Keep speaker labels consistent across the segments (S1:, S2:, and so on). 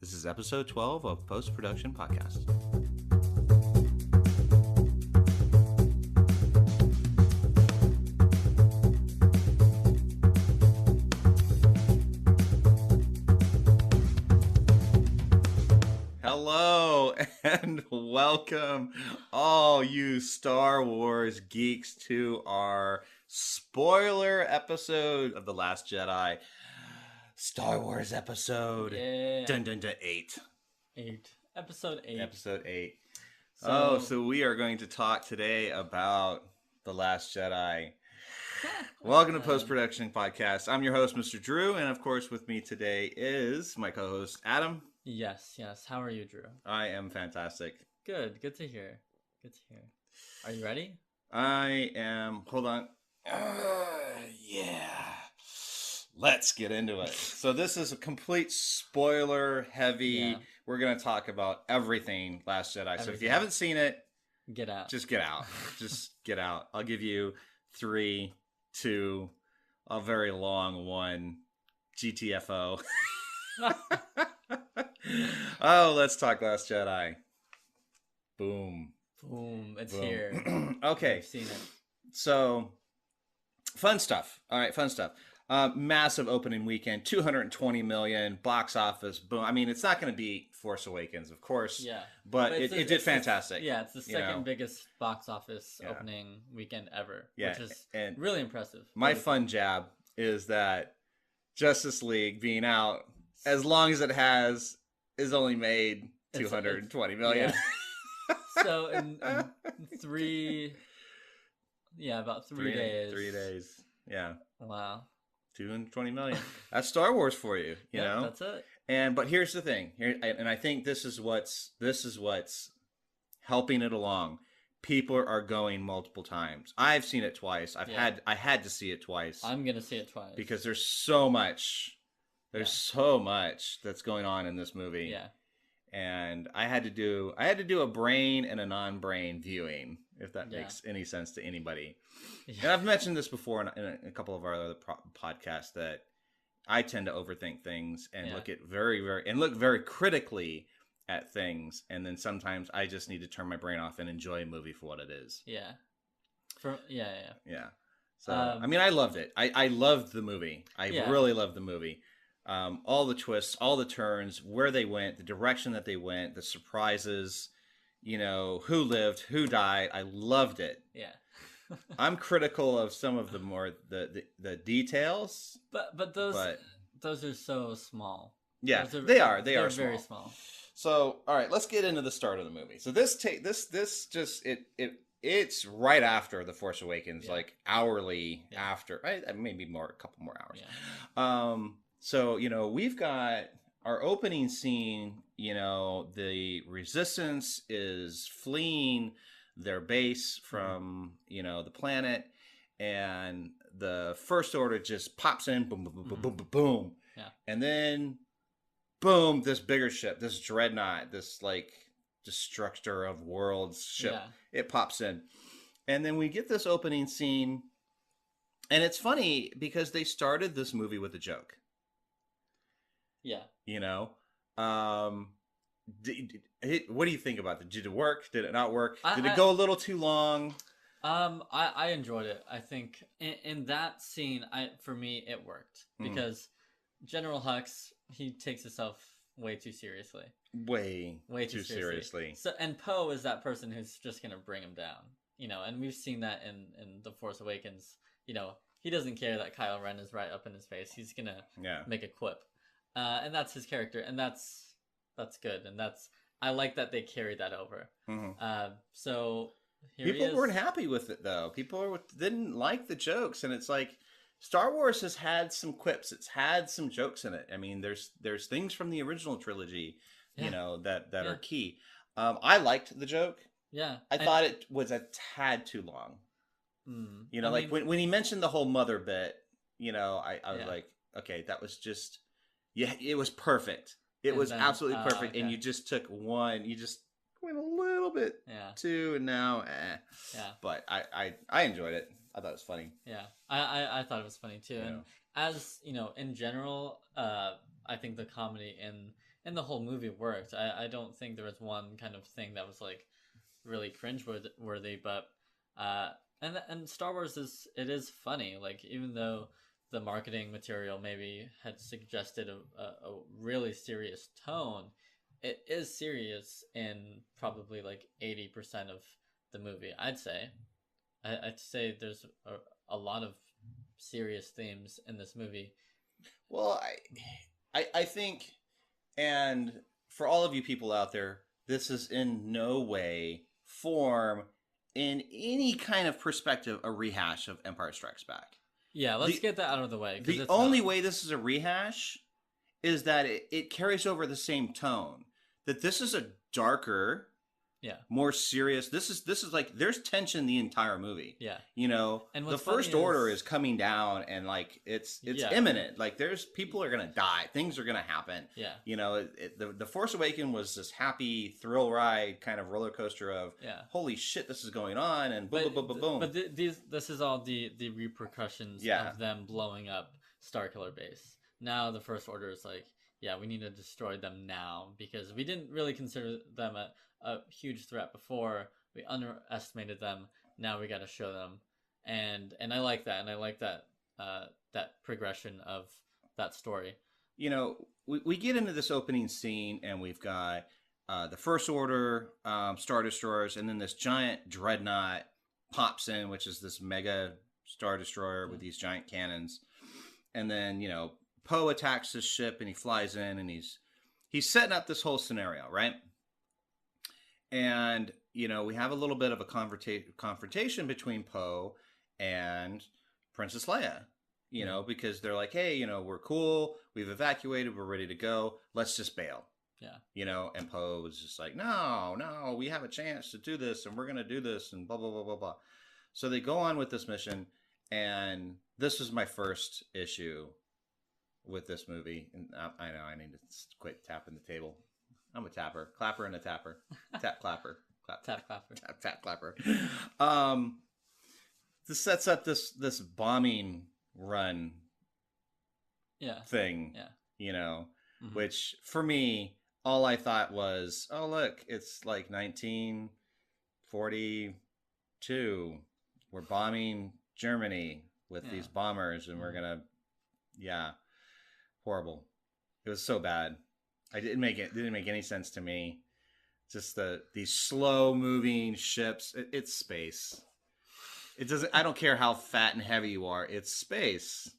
S1: This is episode 12 of Post Production Podcast. Hello and welcome all you Star Wars geeks to our spoiler episode of The Last Jedi. Star Wars episode.
S2: Yeah.
S1: Dun dun dun 8.
S2: Episode 8.
S1: Episode 8. So we are going to talk today about The Last Jedi. Welcome to Post Production Podcast. I'm your host, Mr. Drew, and of course with me today is my co-host, Adam.
S2: Yes. How are you, Drew?
S1: I am fantastic.
S2: Good to hear. Are you ready?
S1: I am. Hold on. Yeah. Let's get into it. So this is a complete spoiler heavy.
S2: Yeah.
S1: We're going to talk about everything Last Jedi. So if you haven't seen it,
S2: get out.
S1: Just get out. Just get out. I'll give you 3, 2, a very long 1, GTFO. Oh, let's talk Last Jedi. Boom.
S2: It's here.
S1: Okay.
S2: I've seen it.
S1: So, fun stuff. All right, fun stuff. Massive opening weekend, 220 million, box office, boom. I mean, it's not going to beat Force Awakens, of course.
S2: Yeah.
S1: But it did fantastic.
S2: It's the second biggest box office opening weekend ever, which is really impressive.
S1: My fun jab is that Justice League being out, as long as it has, is only made 220 million.
S2: Yeah. So in 3, about 3 days.
S1: 3 days. Yeah.
S2: Wow.
S1: 220 million. That's Star Wars for you, you know?
S2: That's it.
S1: But here's the thing. And I think this is what's helping it along. People are going multiple times. I've seen it twice. I had to see it twice.
S2: I'm going to see it twice.
S1: Because there's so much that's going on in this movie.
S2: Yeah.
S1: And I had to do a brain and a non-brain viewing, if that makes any sense to anybody. Yeah. And I've mentioned this before in a couple of our other podcasts that I tend to overthink things and look at look very critically at things, and then sometimes I just need to turn my brain off and enjoy a movie for what it is.
S2: Yeah.
S1: Yeah. So I mean, I loved it. I loved the movie. I really loved the movie. All the twists, all the turns, where they went, the direction that they went, the surprises, who lived, who died. I loved it.
S2: Yeah.
S1: I'm critical of some of the more the details,
S2: but those are so small.
S1: Yeah, they are small.
S2: Very small.
S1: So, all right, let's get into the start of the movie. So it's right after The Force Awakens, like hourly after, right? Maybe a couple more hours.
S2: Yeah.
S1: So, we've got our opening scene, the Resistance is fleeing their base from, the planet, and the First Order just pops in, boom, boom, boom, boom, boom, boom, boom.
S2: Yeah.
S1: And then, boom, this bigger ship, this dreadnought, this, destructor of worlds ship, it pops in. And then we get this opening scene, and it's funny because they started this movie with a joke.
S2: Yeah.
S1: What do you think about it? Did it work? Did it not work? Did it go a little too long?
S2: I enjoyed it. I think in that scene, for me, it worked because General Hux, he takes himself way too seriously. Way too seriously. So, and Poe is that person who's just gonna bring him down, and we've seen that in The Force Awakens. He doesn't care that Kylo Ren is right up in his face. He's gonna make a quip. And that's his character, and that's good, and I like that they carried that over. Mm-hmm. So
S1: people weren't happy with it though. People didn't like the jokes, and it's like Star Wars has had some quips. It's had some jokes in it. I mean, there's things from the original trilogy, that are key. I liked the joke.
S2: Yeah,
S1: I thought it was a tad too long. When he mentioned the whole mother bit, I was like, okay, that was just. Yeah, it was perfect. It was absolutely perfect. Okay. And you just took one. You just went a little bit too, and now,
S2: Yeah.
S1: But I enjoyed it. I thought it was funny.
S2: Yeah, I thought it was funny too. Yeah. And as in general, I think the comedy and the whole movie worked. I don't think there was one kind of thing that was like really cringe worthy, but and Star Wars is funny. Like, even though the marketing material maybe had suggested a really serious tone, it is serious in probably like 80% of the movie, I'd say. I'd say there's a lot of serious themes in this movie.
S1: Well, I think, and for all of you people out there, this is in no way, form, in any kind of perspective, a rehash of Empire Strikes Back.
S2: Yeah, let's get that out of the way.
S1: The only way this is a rehash is that it carries over the same tone. That this is a darker, more serious. This is like, there's tension the entire movie.
S2: Yeah,
S1: you know, and the First Order is coming down, and like it's imminent. Like, people are gonna die, things are gonna happen.
S2: Yeah,
S1: you know, the Force Awakens was this happy thrill ride kind of roller coaster of holy shit, this is going on, and boom, boom, boom, boom.
S2: But this is all the repercussions of them blowing up Starkiller Base. Now the First Order is like, we need to destroy them now, because we didn't really consider them a huge threat before. We underestimated them. Now we got to show them, and I like that, and I like that that progression of that story.
S1: You know, we get into this opening scene, and we've got the First Order Star Destroyers, and then this giant dreadnought pops in, which is this mega Star Destroyer with these giant cannons, and then, you know, Poe attacks his ship, and he flies in, and he's setting up this whole scenario, right? And, you know, we have a little bit of a confrontation between Poe and Princess Leia, you know, because they're like, hey, you know, we're cool, we've evacuated, we're ready to go, let's just bail.
S2: Yeah.
S1: You know, and Poe was just like, no, we have a chance to do this, and we're going to do this, and blah, blah, blah, blah, blah. So they go on with this mission, and this was my first issue with this movie. And I know I need to quit tapping the table. I'm a tapper. Clapper and a tapper. Tap clapper. Clap.
S2: Tap clapper.
S1: Tap clapper. This sets up this bombing run thing. Yeah. You know, which for me, all I thought was, oh, look, it's like 1942. We're bombing Germany with these bombers, and we're going to, horrible. It was so bad. It didn't make any sense to me. Just these slow moving ships. It's space. It doesn't. I don't care how fat and heavy you are. It's space.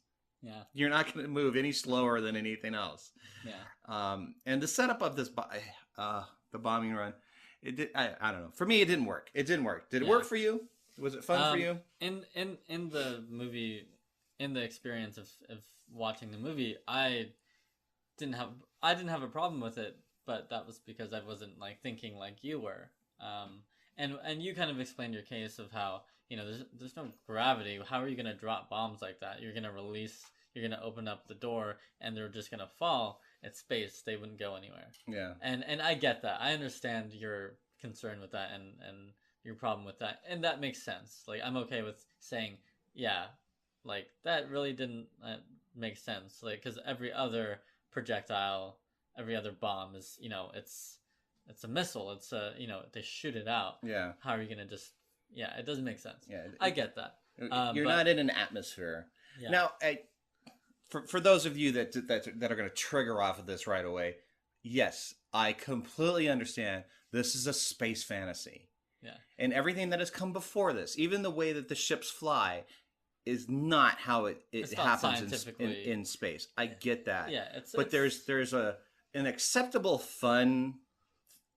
S1: Yeah. You're not going to move any slower than anything else. Yeah. And the setup of this, the bombing run, it did. I don't know. For me, it didn't work. Did it work for you? Was it fun for you?
S2: In the movie, in the experience of watching the movie, I didn't have a problem with it, but that was because I wasn't like thinking like you were. And you kind of explained your case of how, you know, there's no gravity. How are you going to drop bombs like that? You're going to open up the door, and they're just going to fall. It's space. They wouldn't go anywhere. Yeah. And I get that. I understand your concern with that and your problem with that. And that makes sense. Like, I'm okay with saying, like, that really didn't make sense. Like, because every other projectile, every other bomb is, you know, it's a missile. It's you know, they shoot it out. Yeah. How are you going to just... Yeah, it doesn't make sense. Yeah, I get that.
S1: You're not in an atmosphere. Yeah. Now, for those of you that are going to trigger off of this right away, yes, I completely understand. This is a space fantasy. Yeah. And everything that has come before this, even the way that the ships fly, is not how it happens in space. I get that. Yeah. But there's an acceptable fun.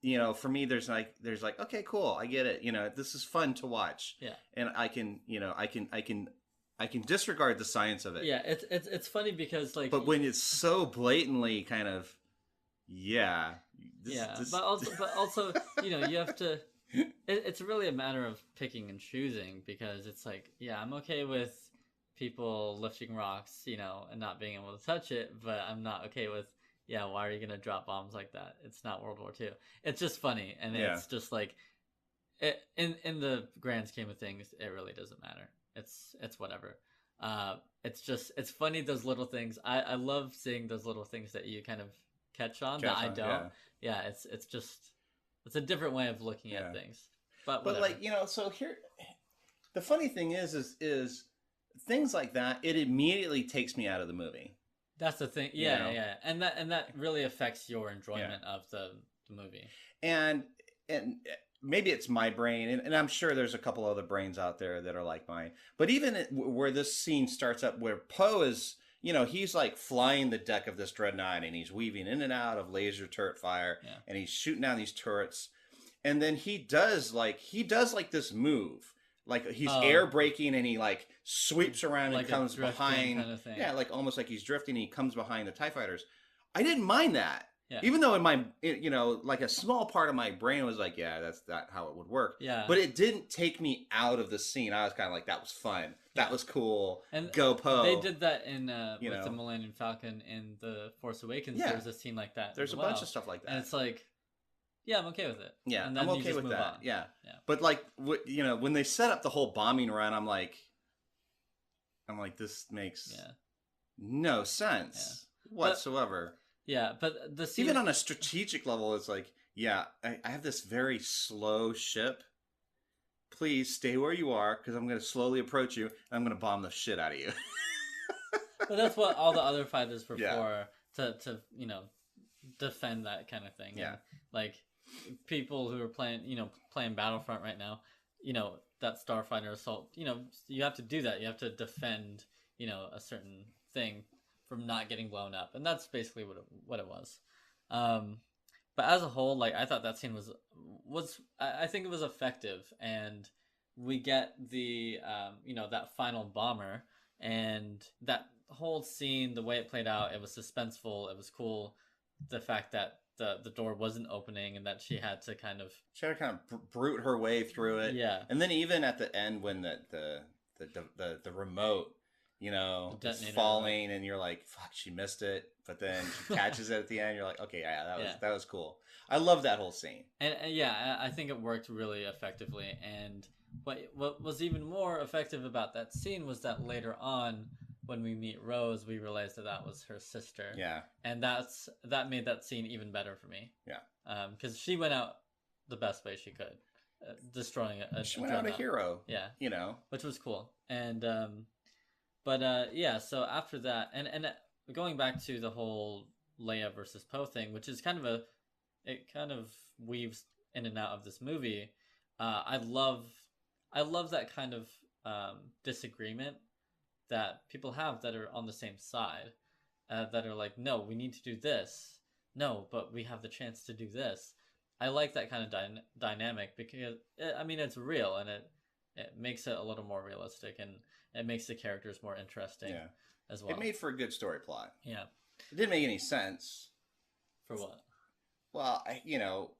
S1: You know, for me, there's like, okay, cool, I get it. You know, this is fun to watch. Yeah. And I can disregard the science of it.
S2: Yeah, it's funny because like.
S1: But when it's so blatantly kind of,
S2: but also, you know, you have to. It's really a matter of picking and choosing, because it's like, I'm okay with people lifting rocks, you know, and not being able to touch it, but I'm not okay with. Yeah, why are you going to drop bombs like that? It's not World War II. It's just funny, and it's just like, in the grand scheme of things, it really doesn't matter. It's whatever. It's funny, those little things. I love seeing those little things that you kind of catch on that I don't. Yeah, it's just it's a different way of looking at things. But
S1: like, so here, the funny thing is things like that, it immediately takes me out of the movie.
S2: That's the thing. Yeah. And that really affects your enjoyment of the movie.
S1: And maybe it's my brain, and I'm sure there's a couple other brains out there that are like mine. But even where this scene starts up, where Poe is, he's like flying the deck of this dreadnought, and he's weaving in and out of laser turret fire, and he's shooting down these turrets. And then he does like this move. Like he's air braking, and he like sweeps around and comes behind. Kind of thing. Yeah, like almost like he's drifting, and he comes behind the TIE fighters. I didn't mind that. Yeah. Even though in my, like a small part of my brain was like, yeah, that's not how it would work.
S2: Yeah.
S1: But it didn't take me out of the scene. I was kind of like, that was fun. That was cool. And go Poe.
S2: They did that in with the Millennium Falcon in The Force Awakens. Yeah. There's a scene like that.
S1: There's a bunch of stuff like that.
S2: And it's like, yeah, I'm okay with it.
S1: Yeah,
S2: and then
S1: I'm okay with that.
S2: On.
S1: Yeah. But like, when they set up the whole bombing run, I'm like, this makes no sense whatsoever.
S2: But the scene...
S1: Even on a strategic level, it's like, I have this very slow ship. Please stay where you are, because I'm going to slowly approach you, and I'm going to bomb the shit out of you.
S2: But that's what all the other fighters were for, to defend that kind of thing.
S1: Yeah.
S2: And, like, people who are playing Battlefront right now, that Starfighter assault, you have to do that. You have to defend, a certain thing from not getting blown up, and that's basically what it was. But as a whole, like, I thought that scene was I think it was effective, and we get the that final bomber, and that whole scene, the way it played out, it was suspenseful, it was cool. The fact that the door wasn't opening, and that she had to kind of
S1: brute her way through it.
S2: Yeah,
S1: and then even at the end when the remote, is falling, and you're like, fuck, she missed it, but then she catches it at the end. You're like, okay, that was cool. I love that whole scene.
S2: And I think it worked really effectively. And what was even more effective about that scene was that later on, when we meet Rose, we realized that was her sister.
S1: Yeah.
S2: And that made that scene even better for me.
S1: Yeah.
S2: Because she went out the best way she could, destroying
S1: she went out a hero.
S2: Yeah.
S1: Which
S2: was cool. And so after that, and going back to the whole Leia versus Poe thing, which is it kind of weaves in and out of this movie. I love that kind of disagreement that people have that are on the same side, that are like, no, we need to do this. No, but we have the chance to do this. I like that kind of dynamic because, it's real, and it makes it a little more realistic, and it makes the characters more interesting as well.
S1: It made for a good story plot.
S2: Yeah.
S1: It didn't make any sense.
S2: For what?
S1: Well,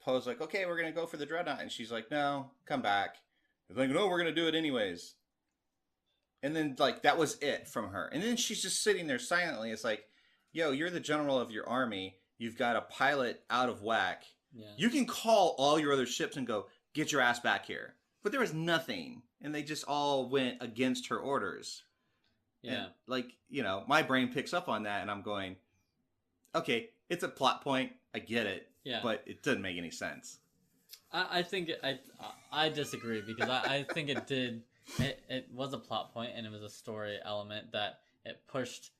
S1: Poe's like, okay, we're going to go for the dreadnought. And she's like, no, come back. They're like, no, we're going to do it anyways. And then, like, that was it from her. And then she's just sitting there silently. It's like, yo, you're the general of your army. You've got a pilot out of whack. Yeah. You can call all your other ships and go, get your ass back here. But there was nothing. And they just all went against her orders.
S2: Yeah.
S1: And, my brain picks up on that, and I'm going, okay, it's a plot point. I get it.
S2: Yeah.
S1: But it doesn't make any sense.
S2: I think I disagree, because I think it did. It was a plot point, and it was a story element that it pushed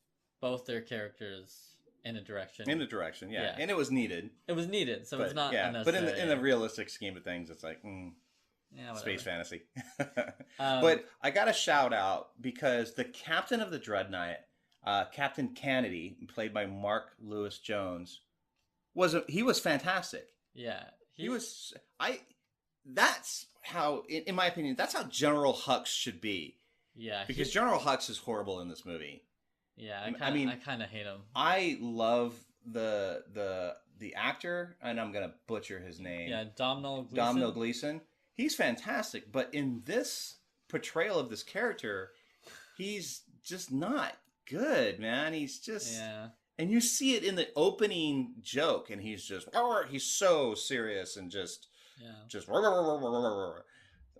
S2: both their characters in a direction.
S1: Yeah. And it was needed.
S2: It was needed, so it's not
S1: unnecessary. But in the realistic scheme of things, it's like, space fantasy. But I got to shout out, because the captain of the Dreadnought, Captain Kennedy, played by Mark Lewis Jones, he was fantastic.
S2: Yeah.
S1: He was... That's how, in my opinion, that's how General Hux should be.
S2: Yeah.
S1: Because General Hux is horrible in this movie.
S2: Yeah, I kind of hate him.
S1: I love the actor, and I'm going to butcher his name.
S2: Yeah, Domhnall Gleeson.
S1: Domhnall Gleeson. He's fantastic, but in this portrayal of this character, he's just not good, man. He's just...
S2: Yeah.
S1: And you see it in the opening joke, and he's so serious and just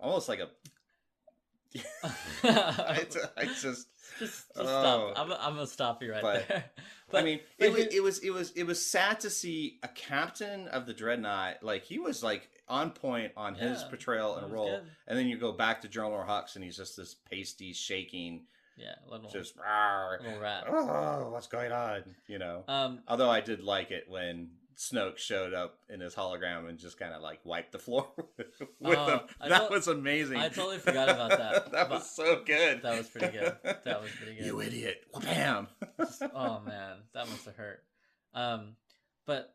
S1: almost like I just
S2: stop. I'm gonna stop you right there.
S1: But I mean, it was sad to see a captain of the Dreadnought, like he was like on point on his portrayal and role, good. And then you go back to General Hux and he's just this pasty shaking.
S2: Yeah, little
S1: rat. Oh, what's going on? You know. Although I did like it when Snoke showed up in his hologram and just kind of like wiped the floor with him. That was amazing.
S2: I totally forgot about that.
S1: That was so good.
S2: That was pretty good.
S1: You idiot! Bam!
S2: Oh man, that must have hurt. But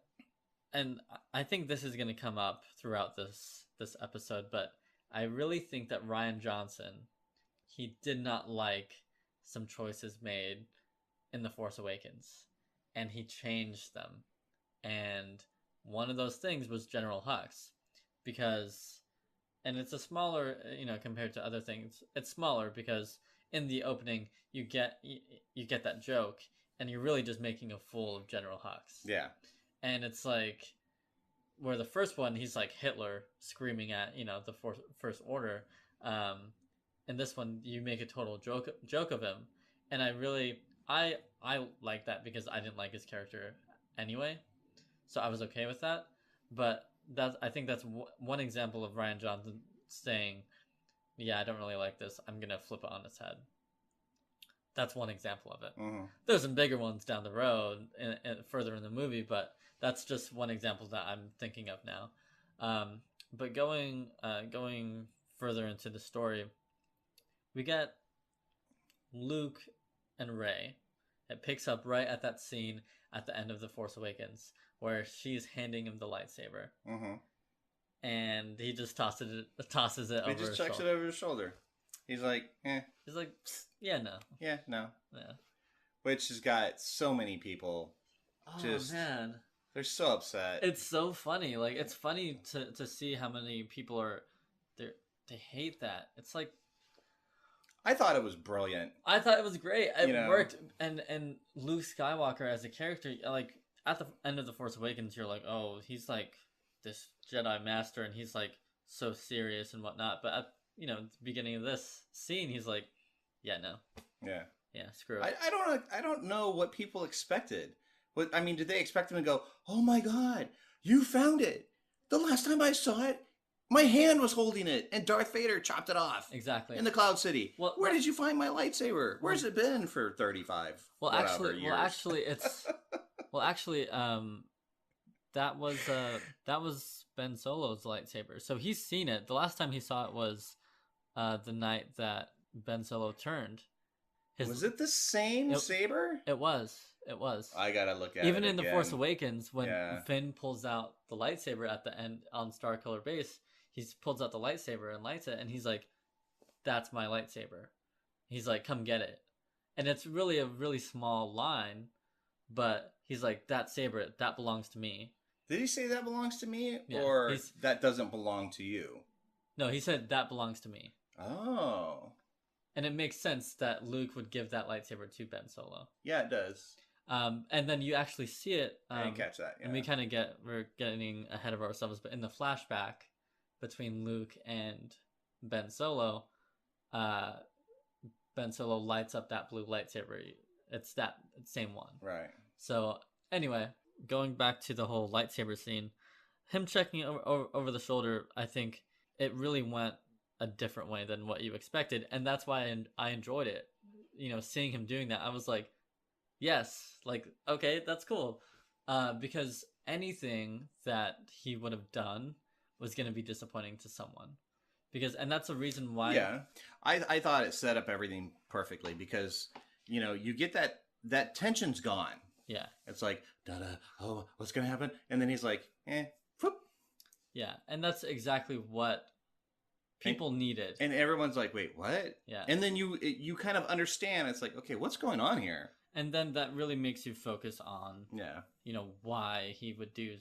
S2: I think this is going to come up throughout this episode. But I really think that Rian Johnson, he did not like some choices made in The Force Awakens, and he changed them. And one of those things was General Hux, because, and it's a smaller, compared to other things, it's smaller because in the opening you get that joke, and you're really just making a fool of General Hux.
S1: Yeah. And
S2: it's like, where the first one, he's like Hitler screaming at, the First Order. In this one, you make a total joke of him. And I like that because I didn't like his character anyway. So I was okay with that. But I think that's one example of Rian Johnson saying, yeah, I don't really like this. I'm going to flip it on its head. That's one example of it. Mm-hmm. There's some bigger ones down the road and further in the movie, but that's just one example that I'm thinking of now. But going further into the story, we get Luke and Rey. It picks up right at that scene at the end of The Force Awakens where she's handing him the lightsaber. Mm-hmm. And he just tosses it over his shoulder. He just chucks it over his shoulder.
S1: He's like, eh.
S2: He's like, yeah, no.
S1: Yeah, no. Yeah. Which has got so many people
S2: man.
S1: They're so upset.
S2: It's so funny. Like, it's funny to see how many people they hate that. It's like,
S1: I thought it was brilliant.
S2: I thought it was great. It worked. And Luke Skywalker as a character, like, at the end of The Force Awakens, you're like, oh, he's like this Jedi Master, and he's like so serious and whatnot. But at the beginning of this scene, he's like, yeah, no. Yeah, screw it.
S1: I don't know what people expected. Did they expect him to go, oh my God, you found it. The last time I saw it, my hand was holding it, and Darth Vader chopped it off.
S2: Exactly.
S1: In the Cloud City. Where did you find my lightsaber? Where's it been for 35 years?
S2: That was Ben Solo's lightsaber. So he's seen it. The last time he saw it was the night that Ben Solo turned.
S1: Was it the same saber?
S2: It was.
S1: I gotta look at it
S2: even in
S1: again.
S2: The Force Awakens, when Finn pulls out the lightsaber at the end on Star Killer Base, he pulls out the lightsaber and lights it, and he's like, "That's my lightsaber." He's like, "Come get it," and it's really a really small line, but he's like, "That saber, that belongs to me."
S1: Did he say that belongs to me, or that doesn't belong to you?
S2: No, he said that belongs to me.
S1: Oh.
S2: And it makes sense that Luke would give that lightsaber to Ben Solo.
S1: Yeah, it does.
S2: And then you actually see it.
S1: I didn't catch that. Yeah.
S2: And we're getting ahead of ourselves, but in the flashback between Luke and Ben Solo, Ben Solo lights up that blue lightsaber. It's that same one.
S1: Right.
S2: So anyway, going back to the whole lightsaber scene, him checking over the shoulder, I think it really went a different way than what you expected, and that's why I enjoyed it. Seeing him doing that, I was like, yes, like, okay, that's cool. Because anything that he would have done was going to be disappointing to someone. And that's a reason why.
S1: Yeah, I thought it set up everything perfectly because, you get that tension's gone.
S2: Yeah.
S1: It's like, oh, what's going to happen? And then he's like, whoop.
S2: Yeah, and that's exactly what people needed.
S1: And everyone's like, wait, what?
S2: Yeah.
S1: And then you kind of understand. It's like, okay, what's going on here?
S2: And then that really makes you focus on, why he would do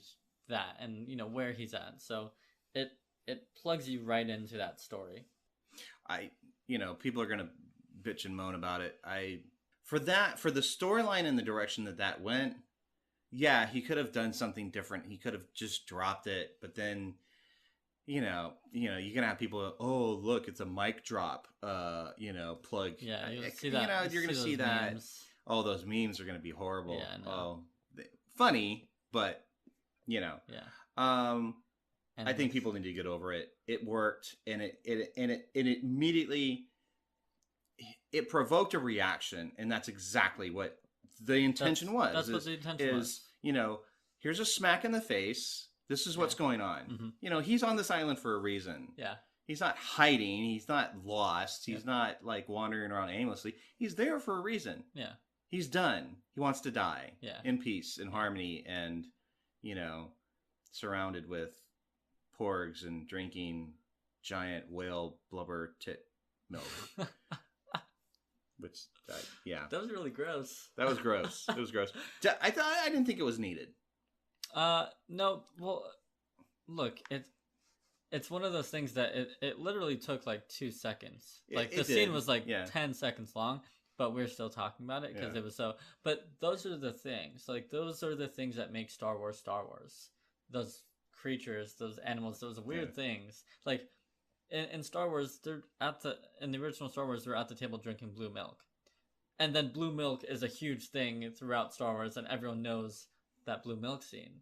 S2: that and, where he's at. So it plugs you right into that story. People are going to bitch and moan about it. For the storyline and the direction that went, yeah, he could have done something different. He could have just dropped it. But then
S1: you're gonna have people. Oh, look, it's a mic drop. Plug.
S2: Yeah, you'll see that.
S1: You're gonna see that.
S2: Memes.
S1: Oh, those memes are gonna be horrible.
S2: Yeah, no.
S1: Oh, funny, but
S2: Yeah.
S1: I think people need to get over it. It worked, and it immediately it provoked a reaction, and that's exactly what the intention was.
S2: That's what the intention was.
S1: Here's a smack in the face. This is what's going on. Mm-hmm. He's on this island for a reason.
S2: Yeah.
S1: He's not hiding. He's not lost. He's not like wandering around aimlessly. He's there for a reason.
S2: Yeah.
S1: He's done. He wants to die.
S2: Yeah.
S1: In peace, in harmony, and surrounded with porgs and drinking giant whale blubber tit milk. Which,
S2: that was really gross.
S1: That was gross. It was gross. I didn't think it was needed.
S2: No. Well, look, it's one of those things that it literally took like 2 seconds. Like the scene was like 10 seconds long, but we're still talking about it because it was so. But those are the things. Like those are the things that make Star Wars Star Wars. Those creatures, those animals, those weird things. Like in Star Wars, in the original Star Wars, they're at the table drinking blue milk, and then blue milk is a huge thing throughout Star Wars, and everyone knows that blue milk scene.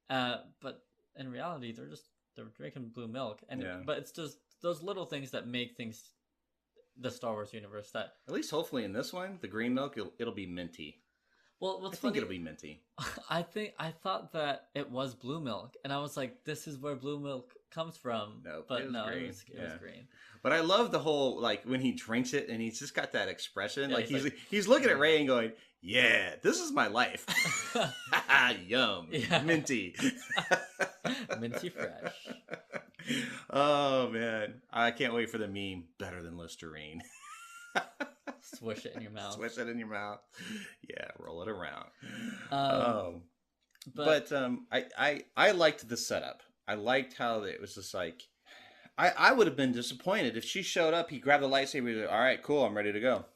S2: But in reality, they're drinking blue milk, but it's just those little things that make things the Star Wars universe. That
S1: at least, hopefully, in this one, the green milk it'll be minty.
S2: Well,
S1: I think it'll be minty.
S2: I thought that it was blue milk, and I was like, "This is where blue milk comes from."
S1: No,
S2: but
S1: it was green.
S2: It was green.
S1: But I love the whole when he drinks it, and he's just got that expression, he's looking at Rey and going, "Yeah, this is my life." Yum, minty,
S2: minty fresh.
S1: Oh man, I can't wait for the meme. Better than Listerine.
S2: Swish it in your mouth.
S1: Swish it in your mouth. Yeah, roll it around. But I liked the setup. I liked how it was just like I would have been disappointed if she showed up. He grabbed the lightsaber. He's like, all right, cool, I'm ready to go.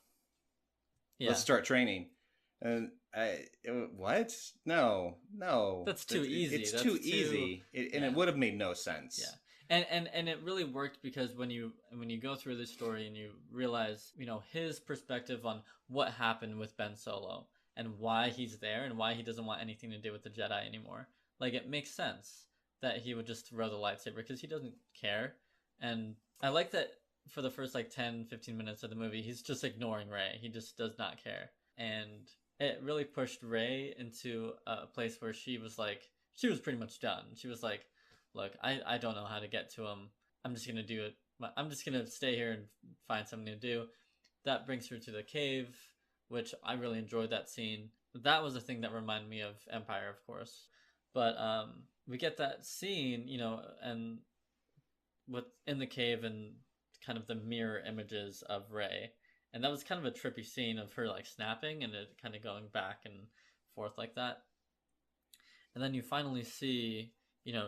S1: Yeah. Let's start training. And what? No.
S2: That's too easy.
S1: It's too easy, and it would have made no sense.
S2: Yeah. And it really worked because when you go through the story and you realize, his perspective on what happened with Ben Solo and why he's there and why he doesn't want anything to do with the Jedi anymore. Like, it makes sense that he would just throw the lightsaber because he doesn't care. And I like that for the first 10, 15 minutes of the movie, he's just ignoring Rey. He just does not care. And it really pushed Rey into a place where she was pretty much done. She was like, look, I don't know how to get to him. I'm just going to do it. I'm just going to stay here and find something to do. That brings her to the cave, which I really enjoyed that scene. That was a thing that reminded me of Empire, of course. But we get that scene, and in the cave and kind of the mirror images of Rey. And that was kind of a trippy scene of her snapping and it kind of going back and forth like that. And then you finally see,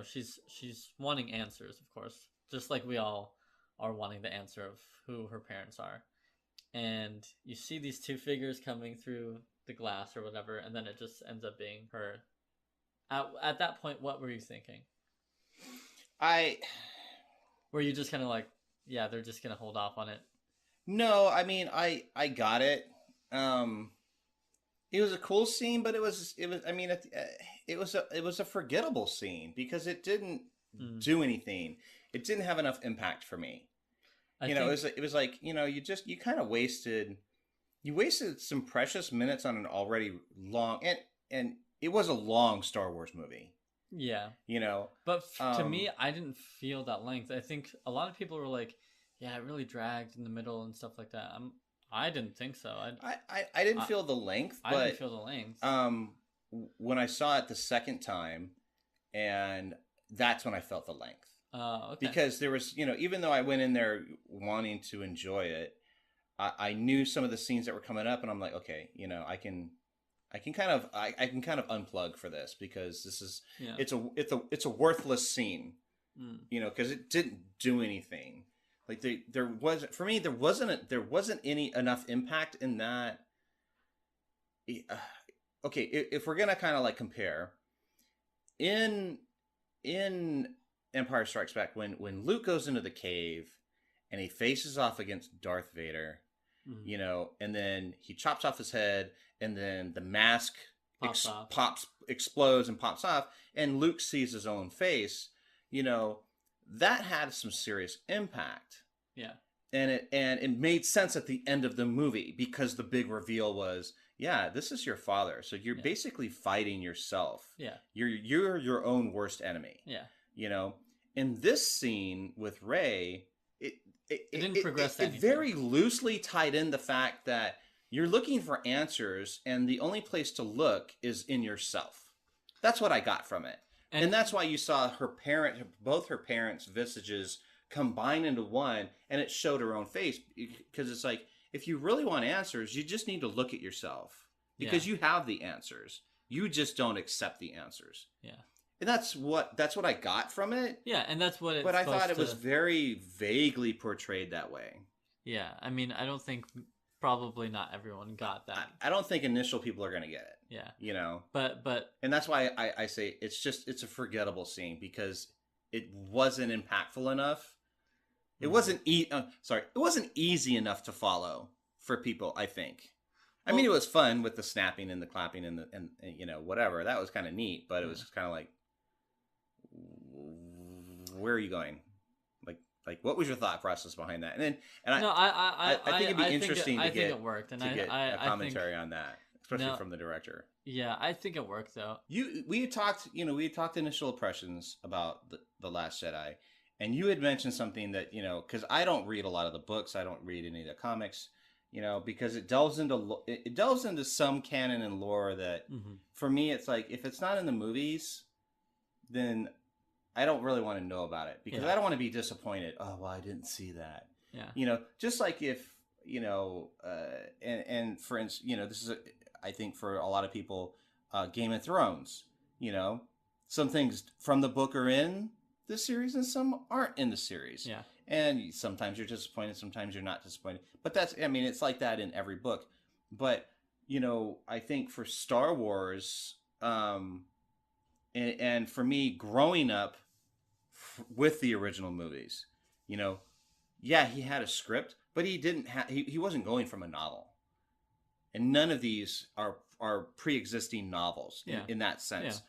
S2: she's wanting answers, of course, just like we all are wanting the answer of who her parents are. And you see these two figures coming through the glass or whatever, and then it just ends up being her. At that point, what were you thinking? Were you just kind of yeah, they're just going to hold off on it?
S1: No, I mean, I got it. It was a cool scene, but it was a forgettable scene because it didn't do anything. It didn't have enough impact for me. It was like, you kind of wasted some precious minutes on an already long, and it was a long Star Wars movie.
S2: Yeah. But to me, I didn't feel that length. I think a lot of people were like, yeah, it really dragged in the middle and stuff like that. I didn't think so.
S1: I didn't feel the length, but
S2: I didn't feel the length.
S1: When I saw it the second time, and that's when I felt the length.
S2: Oh, okay.
S1: Because there was, even though I went in there wanting to enjoy it, I knew some of the scenes that were coming up, and I'm like, okay, I can kind of unplug for this because this is it's a worthless scene, because it didn't do anything. Like there wasn't any enough impact in that. Okay, if we're gonna kind of compare, in Empire Strikes Back, when Luke goes into the cave and he faces off against Darth Vader, you know, and then he chops off his head, and then the mask explodes and pops off, and Luke sees his own face, you know, that had some serious impact.
S2: Yeah.
S1: And it made sense at the end of the movie, because the big reveal was, yeah, this is your father. So you're basically fighting yourself.
S2: Yeah.
S1: You're your own worst enemy.
S2: Yeah.
S1: You know, in this scene with Rey, it
S2: didn't progress anything.
S1: It very loosely tied in the fact that you're looking for answers, and the only place to look is in yourself. That's what I got from it. And that's why you saw both her parents' visages combine into one, and it showed her own face, because it's like, if you really want answers, you just need to look at yourself, because you have the answers. You just don't accept the answers.
S2: Yeah.
S1: And that's what I got from it.
S2: Yeah, and that's what
S1: But I thought it was very vaguely portrayed that way.
S2: Yeah, I mean, I don't think, probably not everyone got that.
S1: I don't think initial people are going to get it.
S2: Yeah.
S1: You know?
S2: But
S1: and that's why I say it's a forgettable scene, because it wasn't impactful enough. It wasn't it wasn't easy enough to follow for people, I think. I mean, it was fun with the snapping and the clapping and you know, whatever. That was kind of neat, but it was just kind of like, where are you going? Like what was your thought process behind that? I think it'd be interesting to get a commentary on that, especially from the director.
S2: Yeah, I think it worked though.
S1: We had talked initial impressions about the Last Jedi, and you had mentioned something that, you know, because I don't read a lot of the books, I don't read any of the comics, you know, because it delves into some canon and lore that for me, it's like, if it's not in the movies, then I don't really want to know about it, because I don't want to be disappointed. Oh, well, I didn't see that.
S2: Yeah.
S1: You know, just like if, you know, and for instance, you know, this is, I think for a lot of people, Game of Thrones, you know, some things from the book are in the series and some aren't in the series.
S2: Yeah.
S1: And sometimes you're disappointed, sometimes you're not disappointed. But it's like that in every book. But, you know, I think for Star Wars, and for me, growing up with the original movies, you know, yeah, he had a script, but he wasn't going from a novel. And none of these are pre-existing novels in that sense. Yeah.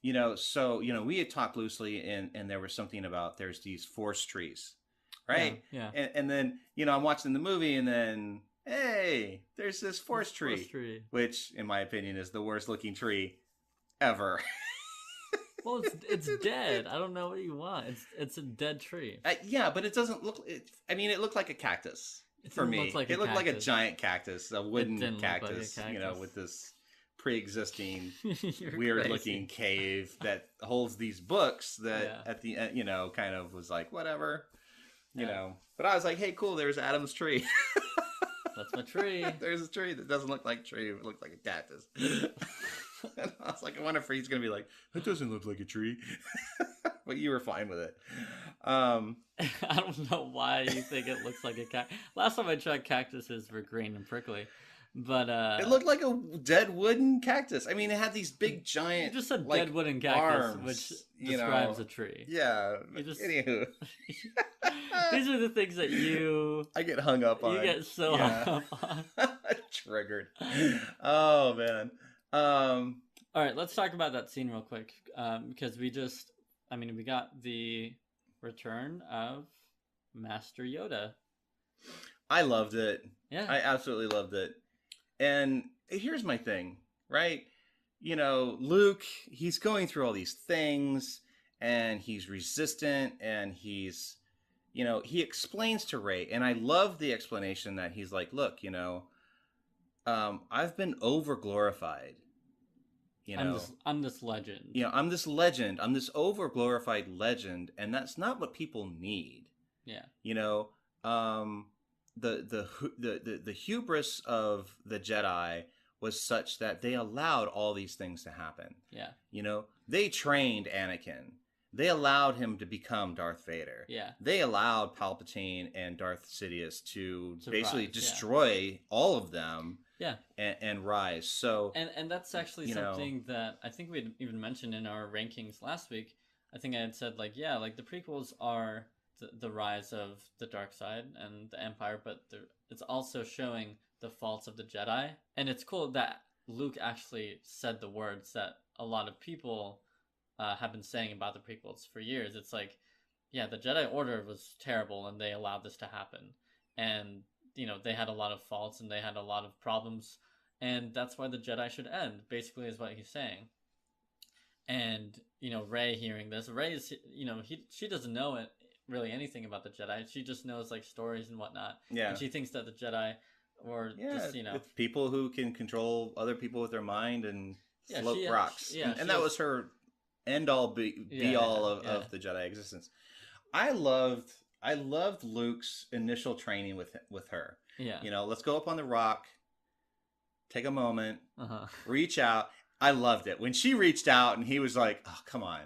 S1: You know, so, you know, we had talked loosely, and there was something about there's these forest trees, right?
S2: Yeah.
S1: And then, you know, I'm watching the movie, and then, hey, there's this forest tree, which, in my opinion, is the worst looking tree ever.
S2: Well, it's dead. I don't know what you want. It's a dead tree.
S1: Yeah, but it doesn't look. It looked like a cactus for me. It looked like a giant cactus, a wooden cactus, you know, with this pre-existing weird-looking cave that holds these books. That at the end, you know, kind of was like whatever, you know. But I was like, hey, cool. There's Adam's tree.
S2: That's my tree.
S1: There's a tree that doesn't look like a tree. It looks like a cactus. And I was like, I wonder if he's going to be like, that doesn't look like a tree. But you were fine with it.
S2: I don't know why you think it looks like a cactus. Last time I tried, cactuses were green and prickly. But
S1: it looked like a dead wooden cactus. I mean, it had these big, giant,
S2: just a
S1: like,
S2: dead wooden cactus,
S1: arms,
S2: which describes a tree.
S1: Yeah. Anywho.
S2: These are the things that
S1: I get hung up on.
S2: You get so hung up on.
S1: Triggered. Oh, man.
S2: All right, let's talk about that scene real quick, because we got the return of Master Yoda.
S1: I loved it.
S2: Yeah.
S1: I absolutely loved it. And here's my thing, right? You know, Luke, he's going through all these things, and he's resistant, and he's, you know, he explains to Rey, and I love the explanation that he's like, look, you know, I've been over-glorified. You know,
S2: I'm this legend.
S1: You know, I'm this legend. I'm this over-glorified legend, and that's not what people need.
S2: Yeah.
S1: You know, the hubris of the Jedi was such that they allowed all these things to happen.
S2: Yeah.
S1: You know, they trained Anakin. They allowed him to become Darth Vader.
S2: Yeah.
S1: They allowed Palpatine and Darth Sidious to basically
S2: rise,
S1: destroy all of them.
S2: Yeah.
S1: And rise. So
S2: and that's actually something that I think we even mentioned in our rankings last week. I think I had said like, yeah, like the prequels are the rise of the dark side and the Empire, but it's also showing the faults of the Jedi. And it's cool that Luke actually said the words that a lot of people have been saying about the prequels for years. It's like, yeah, the Jedi Order was terrible and they allowed this to happen. And, you know, they had a lot of faults and they had a lot of problems. And that's why the Jedi should end, basically, is what he's saying. And, you know, Rey hearing this, Rey is, you know, she doesn't know it, really anything about the Jedi. She just knows, like, stories and whatnot.
S1: Yeah.
S2: And she thinks that the Jedi, or just, you know,
S1: it's people who can control other people with their mind and float rocks. And that was her end all be all of the Jedi existence. I loved Luke's initial training with her.
S2: Yeah.
S1: You know, let's go up on the rock, take a moment, reach out. I loved it. When she reached out and he was like, oh, come on.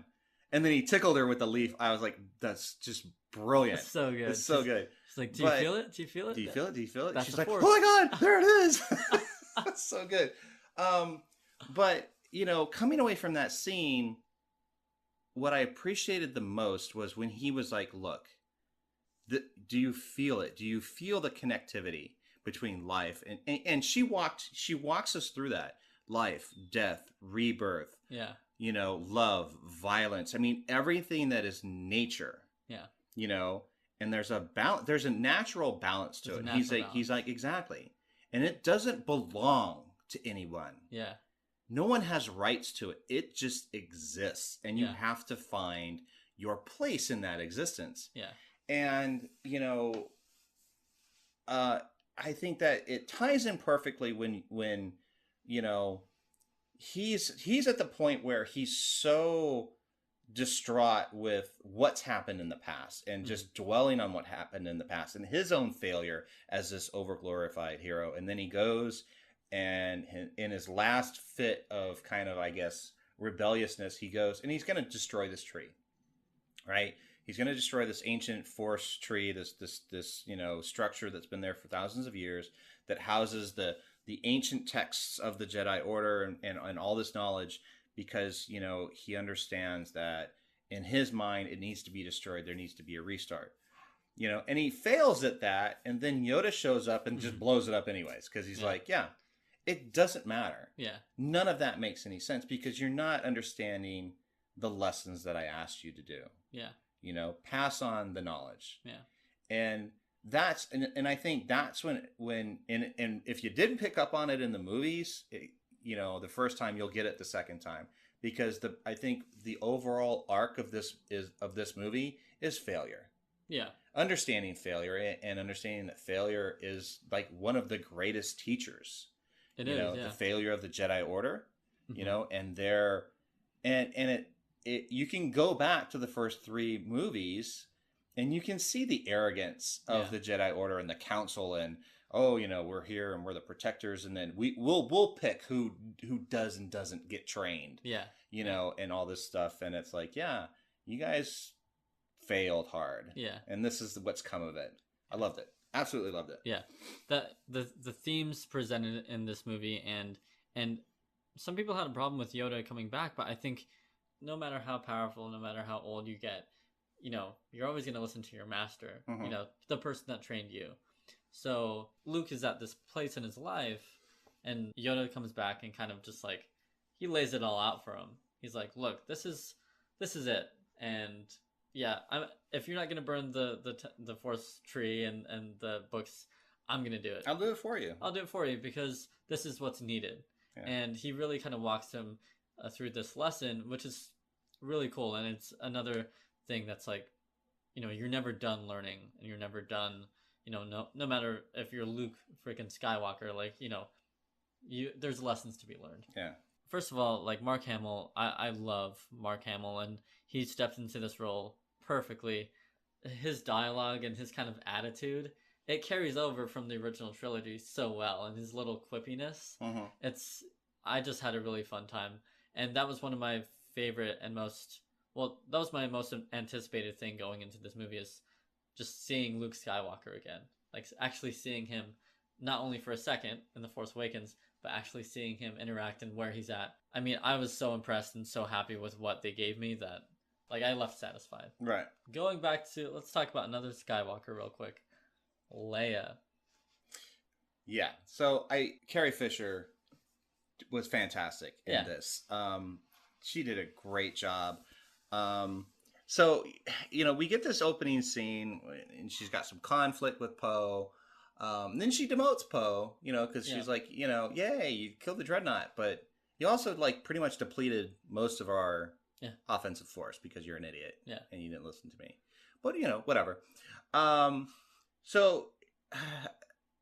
S1: And then he tickled her with the leaf. I was like, that's just brilliant.
S2: It's so good.
S1: It's so good.
S2: She's like, do you feel it? Do you feel it?
S1: Do you feel it? Do you feel it?
S2: That's
S1: She's like,
S2: Force.
S1: oh my God, there it is. That's so good. But, you know, coming away from that scene, what I appreciated the most was when he was like, look, do you feel it? Do you feel the connectivity between life? And she walks us through that. Life, death, rebirth.
S2: Yeah.
S1: You know, love, violence. I mean, everything that is nature.
S2: Yeah.
S1: You know, and there's a natural balance to it. He's like, exactly. And it doesn't belong to anyone.
S2: Yeah.
S1: No one has rights to it. It just exists. And you have to find your place in that existence.
S2: Yeah.
S1: And, you know, I think that it ties in perfectly when you know, he's at the point where he's so distraught with what's happened in the past and just dwelling on what happened in the past and his own failure as this overglorified hero. And then he goes and in his last fit of kind of, I guess, rebelliousness, he goes and he's going to destroy this tree, right? He's going to destroy this ancient forest tree, this you know, structure that's been there for thousands of years that houses the ancient texts of the Jedi Order and all this knowledge, because, you know, he understands that in his mind it needs to be destroyed. There needs to be a restart, you know, and he fails at that. And then Yoda shows up and just blows it up anyways, because he's like, yeah, it doesn't matter. Yeah. None of that makes any sense because you're not understanding the lessons that I asked you to do. Yeah. You know, pass on the knowledge. Yeah. And that's and I think that's when and if you didn't pick up on it in the movies, you know, the first time, you'll get it the second time, because I think the overall arc of this movie is failure. Yeah. Understanding failure and understanding that failure is like one of the greatest teachers. It is, the failure of the Jedi Order, you know, and it you can go back to the first three movies and you can see the arrogance of the Jedi Order and the Council, and you know, we're here and we're the protectors, and then we'll pick who does and doesn't get trained. Yeah, you know, and all this stuff, and it's like, yeah, you guys failed hard. Yeah, and this is what's come of it. I loved it. Absolutely loved it. Yeah,
S2: the themes presented in this movie, and some people had a problem with Yoda coming back, but I think no matter how powerful, no matter how old you get, you know, you're always going to listen to your master, you know, the person that trained you. So Luke is at this place in his life, and Yoda comes back and kind of just like, he lays it all out for him. He's like, look, this is it. And yeah, if you're not going to burn the Force tree and the books, I'm going to do it.
S1: I'll do it for you.
S2: I'll do it for you because this is what's needed. Yeah. And he really kind of walks him through this lesson, which is really cool. And it's another thing that's like, you know, you're never done learning, and you're never done, you know, no matter if you're Luke freaking Skywalker, like, you know, there's lessons to be learned. Yeah. First of all, like Mark Hamill, I love Mark Hamill, and he stepped into this role perfectly. His dialogue and his kind of attitude, it carries over from the original trilogy so well, and his little quippiness. I just had a really fun time, and that was one of my favorite and that was my most anticipated thing going into this movie, is just seeing Luke Skywalker again. Like, actually seeing him, not only for a second in The Force Awakens, but actually seeing him interact and where he's at. I mean, I was so impressed and so happy with what they gave me that Like, I left satisfied.
S1: Right.
S2: Going back to, let's talk about another Skywalker real quick. Leia.
S1: Yeah. So Carrie Fisher was fantastic in this. She did a great job. So, we get this opening scene, and she's got some conflict with Poe. Then she demotes Poe, because she's like, yay, you killed the Dreadnought, but you also, like, pretty much depleted most of our offensive force because you're an idiot.
S2: Yeah.
S1: And you didn't listen to me. But, whatever. So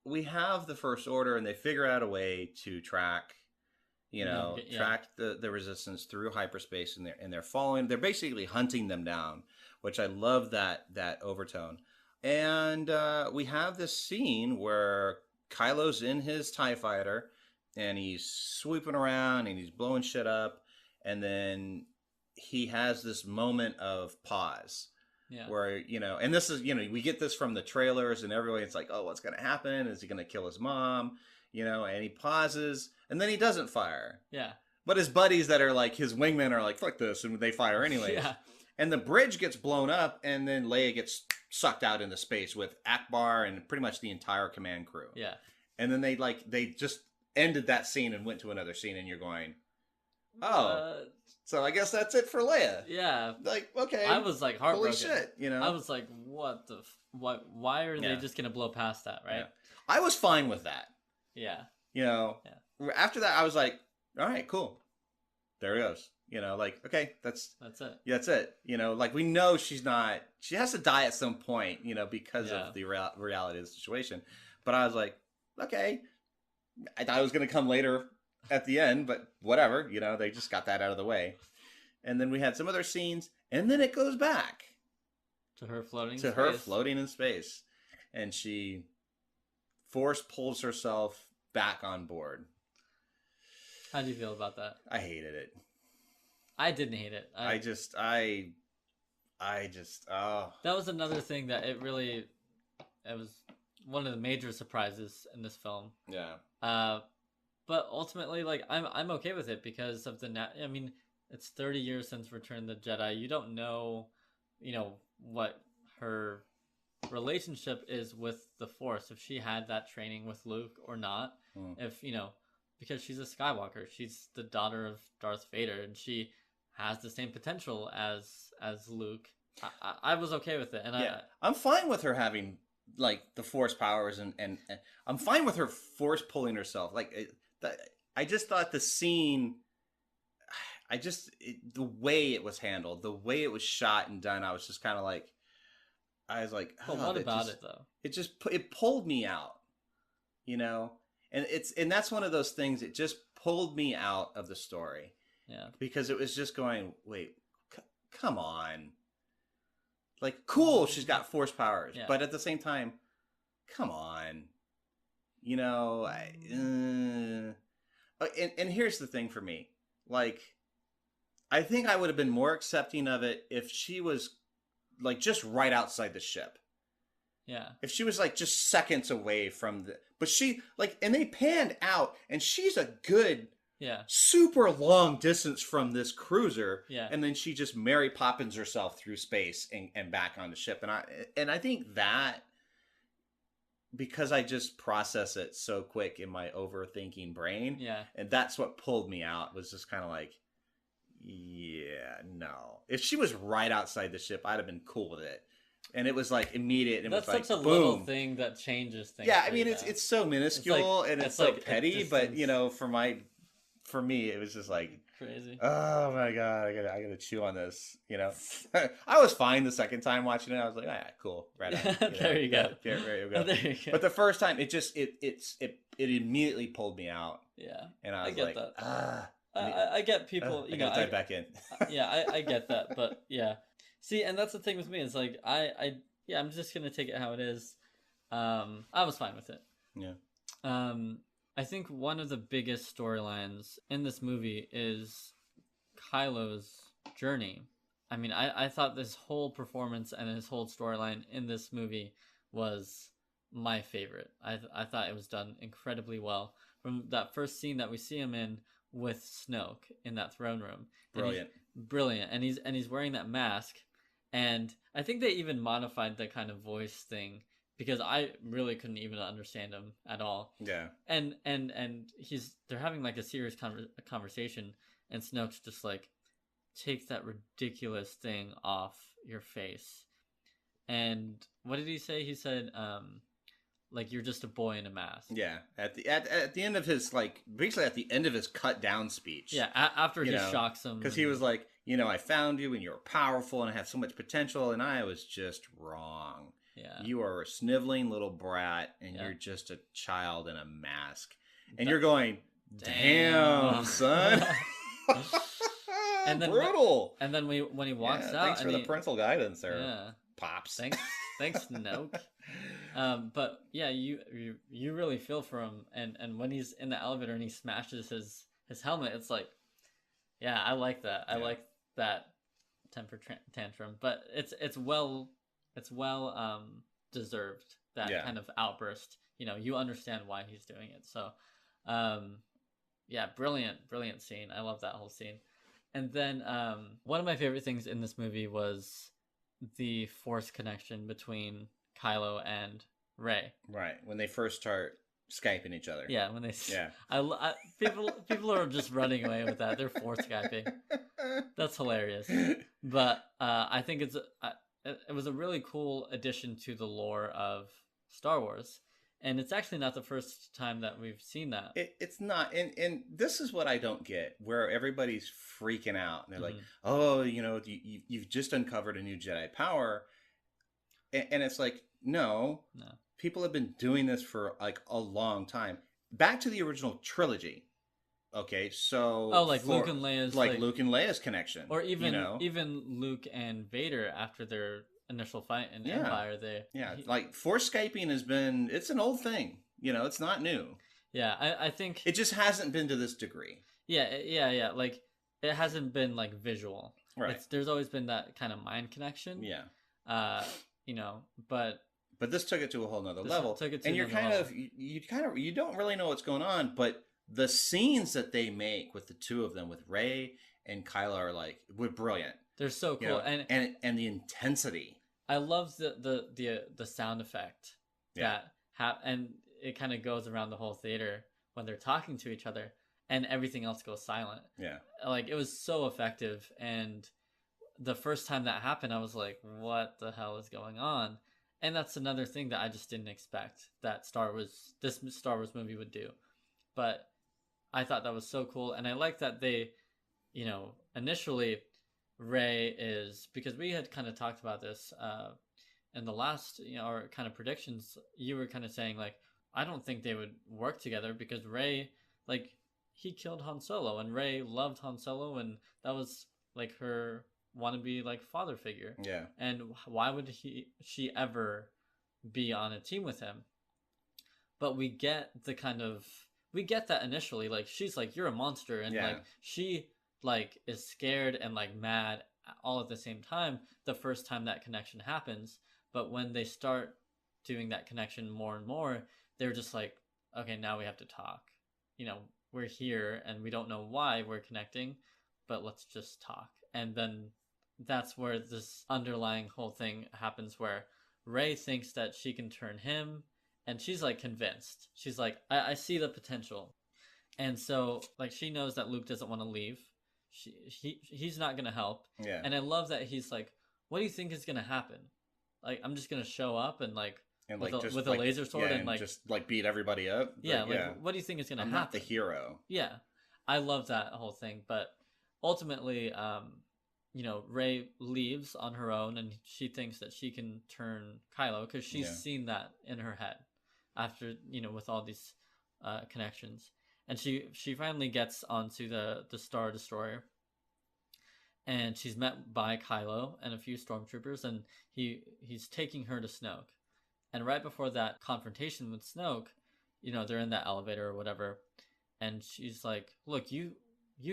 S1: we have the First Order, and they figure out a way to track track the resistance through hyperspace, and they're following. They're basically hunting them down, which I love that overtone. And we have this scene where Kylo's in his TIE fighter, and he's swooping around, and he's blowing shit up, and then he has this moment of pause. Yeah. Where, and this is, we get this from the trailers, and everybody's like, oh, what's going to happen? Is he going to kill his mom? And he pauses, and then he doesn't fire.
S2: Yeah.
S1: But his buddies that are like his wingmen are like, fuck this, and they fire anyways. Yeah. And the bridge gets blown up, and then Leia gets sucked out into space with Akbar and pretty much the entire command crew.
S2: Yeah.
S1: And then they just ended that scene and went to another scene, and you're going, oh, so I guess that's it for Leia.
S2: Yeah.
S1: Like, okay.
S2: I was like heartbroken.
S1: Holy shit,
S2: I was like, what the, why are they just going to blow past that, right?
S1: Yeah. I was fine with that.
S2: Yeah.
S1: After that, I was like, all right, cool. There it goes. Like, okay, that's
S2: it.
S1: Yeah, that's it. Like, we know she has to die at some point, because of the reality of the situation. But I was like, okay. I thought it was going to come later at the end, but whatever, they just got that out of the way. And then we had some other scenes, and then it goes back.
S2: To her floating
S1: in space. And she force pulls herself back on board.
S2: How do you feel about that?
S1: I hated it.
S2: I didn't hate it.
S1: I just
S2: That was another thing that it was one of the major surprises in this film.
S1: Yeah.
S2: But ultimately, like, I'm okay with it because of it's 30 years since Return of the Jedi. You don't know, what her relationship is with the Force, if she had that training with Luke or not. If, because she's a Skywalker. She's the daughter of Darth Vader, and she has the same potential as Luke. I was okay with it. And
S1: I'm fine with her having, like, the Force powers, and I'm fine with her force pulling herself. Like, I just thought the scene, the way it was handled, the way it was shot and done, I was just kind of like,
S2: but what about it though?
S1: It pulled me out, and that's one of those things. It just pulled me out of the story.
S2: Yeah.
S1: Because it was just going, wait, come on. Like, cool, she's got force powers, but at the same time, come on. And here's the thing for me. Like, I think I would have been more accepting of it if she was, like, just right outside the ship.
S2: Yeah.
S1: If she was, like, just seconds away from but she, like, and they panned out, and she's a good, super long distance from this cruiser.
S2: Yeah.
S1: And then she just Mary Poppins herself through space and back on the ship. And I think that, because I just process it so quick in my overthinking brain.
S2: Yeah.
S1: And that's what pulled me out, was just kind of like, yeah, no. If she was right outside the ship, I'd have been cool with it. And it was like immediate. And
S2: that's
S1: it was
S2: such
S1: like,
S2: a
S1: boom.
S2: little thing that changes things.
S1: Yeah, I mean, it's so minuscule, and it's so petty, but for me, it was just like
S2: crazy.
S1: Oh my god, I gotta chew on this. I was fine the second time watching it. I was like, cool, right on.
S2: There you go.
S1: Yeah, there you go.
S2: There you go.
S1: But the first time, it immediately pulled me out.
S2: Yeah,
S1: and I was
S2: get
S1: like,
S2: that. I get people.
S1: I gotta dive back in.
S2: I get that, but yeah. See, and that's the thing with me. It's like I'm just gonna take it how it is. I was fine with it.
S1: Yeah.
S2: I think one of the biggest storylines in this movie is Kylo's journey. I mean, I thought this whole performance and his whole storyline in this movie was my favorite. I thought it was done incredibly well. From that first scene that we see him in, with Snoke in that throne room.
S1: Brilliant.
S2: And he's wearing that mask, and I think they even modified the kind of voice thing because I really couldn't even understand him at all.
S1: Yeah.
S2: And they're having like a serious conversation, and Snoke's just like, take that ridiculous thing off your face. And what did he say? He said, like, you're just a boy in a mask.
S1: Yeah, at the end of his, like, basically at the end of his cut down speech.
S2: Yeah, after he shocks him,
S1: because he was like, I found you and you're powerful and I have so much potential, and I was just wrong.
S2: Yeah,
S1: you are a sniveling little brat, and you're just a child in a mask, and you're going, damn son.
S2: And then
S1: brutal.
S2: And then when he walks out,
S1: thanks for the parental guidance there.
S2: Yeah,
S1: pops.
S2: Thanks, Snoke. But yeah, you really feel for him, and when he's in the elevator and he smashes his helmet, it's like, yeah, I like that. I like that temper tantrum, but it's well deserved, that kind of outburst. You understand why he's doing it. So, yeah, brilliant scene. I love that whole scene. And then one of my favorite things in this movie was the Force connection between Kylo and Rey.
S1: Right, when they first start Skyping each other.
S2: Yeah, when they. Yeah. People are just running away with that. They're Force Skyping. That's hilarious. But I think it was a really cool addition to the lore of Star Wars. And it's actually not the first time that we've seen that.
S1: It's not. And this is what I don't get, where everybody's freaking out. And they're like, oh, you've just uncovered a new Jedi power. And it's like, no. People have been doing this for like a long time. Back to the original trilogy. Okay, so...
S2: Oh, like Luke and Leia's...
S1: Like Luke and Leia's connection.
S2: Or even Luke and Vader after their initial fight in Empire.
S1: Like Force Skyping has been... It's an old thing. It's not new.
S2: Yeah, I think...
S1: It just hasn't been to this degree.
S2: Yeah. Like, it hasn't been, like, visual.
S1: Right.
S2: There's always been that kind of mind connection.
S1: Yeah. But this took it to a whole nother level. And you're you don't really know what's going on, but the scenes that they make with the two of them, with Rey and Kylo, were brilliant.
S2: They're so cool.
S1: And the intensity.
S2: I love the sound effect and it kind of goes around the whole theater when they're talking to each other and everything else goes silent.
S1: Yeah.
S2: Like, it was so effective, and the first time that happened I was like, what the hell is going on? And that's another thing that I just didn't expect that this Star Wars movie would do. But I thought that was so cool. And I like that they, initially Rey is, because we had kind of talked about this in the last, our kind of predictions, you were kind of saying, like, I don't think they would work together because Rey, like, he killed Han Solo, and Rey loved Han Solo, and that was, like, her wannabe, like, father figure.
S1: Yeah.
S2: And why would she ever be on a team with him? But we get that initially, like, she's like, you're a monster, and like, she like is scared and like mad all at the same time the first time that connection happens. But when they start doing that connection more and more, they're just like, okay, now we have to talk. We're here and we don't know why we're connecting, but let's just talk. And then that's where this underlying whole thing happens, where Rey thinks that she can turn him, and she's like convinced. She's like, I see the potential. And so, like, she knows that Luke doesn't want to leave. He's not going to help.
S1: Yeah.
S2: And I love that he's like, what do you think is going to happen? Like, I'm just going to show up and with a laser sword and like
S1: just like beat everybody up.
S2: Yeah. What do you think is going to happen?
S1: I'm not the hero.
S2: Yeah. I love that whole thing. But ultimately, Rey leaves on her own, and she thinks that she can turn Kylo because she's seen that in her head after, with all these connections. And she finally gets onto the Star Destroyer, and she's met by Kylo and a few stormtroopers, and he's taking her to Snoke. And right before that confrontation with Snoke, they're in that elevator or whatever, and she's like, look, you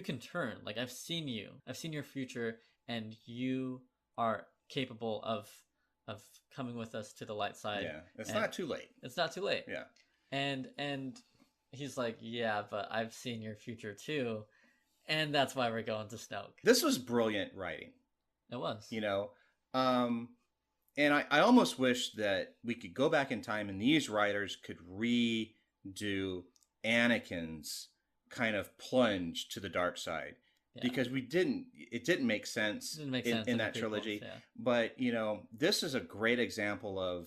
S2: can turn. Like, I've seen your future, and you are capable of coming with us to the light side.
S1: Yeah, it's not too late.
S2: It's not too late.
S1: Yeah.
S2: And he's like, yeah, but I've seen your future too, and that's why we're going to Snoke.
S1: This was brilliant writing.
S2: It was.
S1: You know, and I almost wish that we could go back in time and these writers could redo Anakin's kind of plunge to the dark side. Yeah. Because it didn't make sense, in that trilogy. Yeah. But, you know, this is a great example of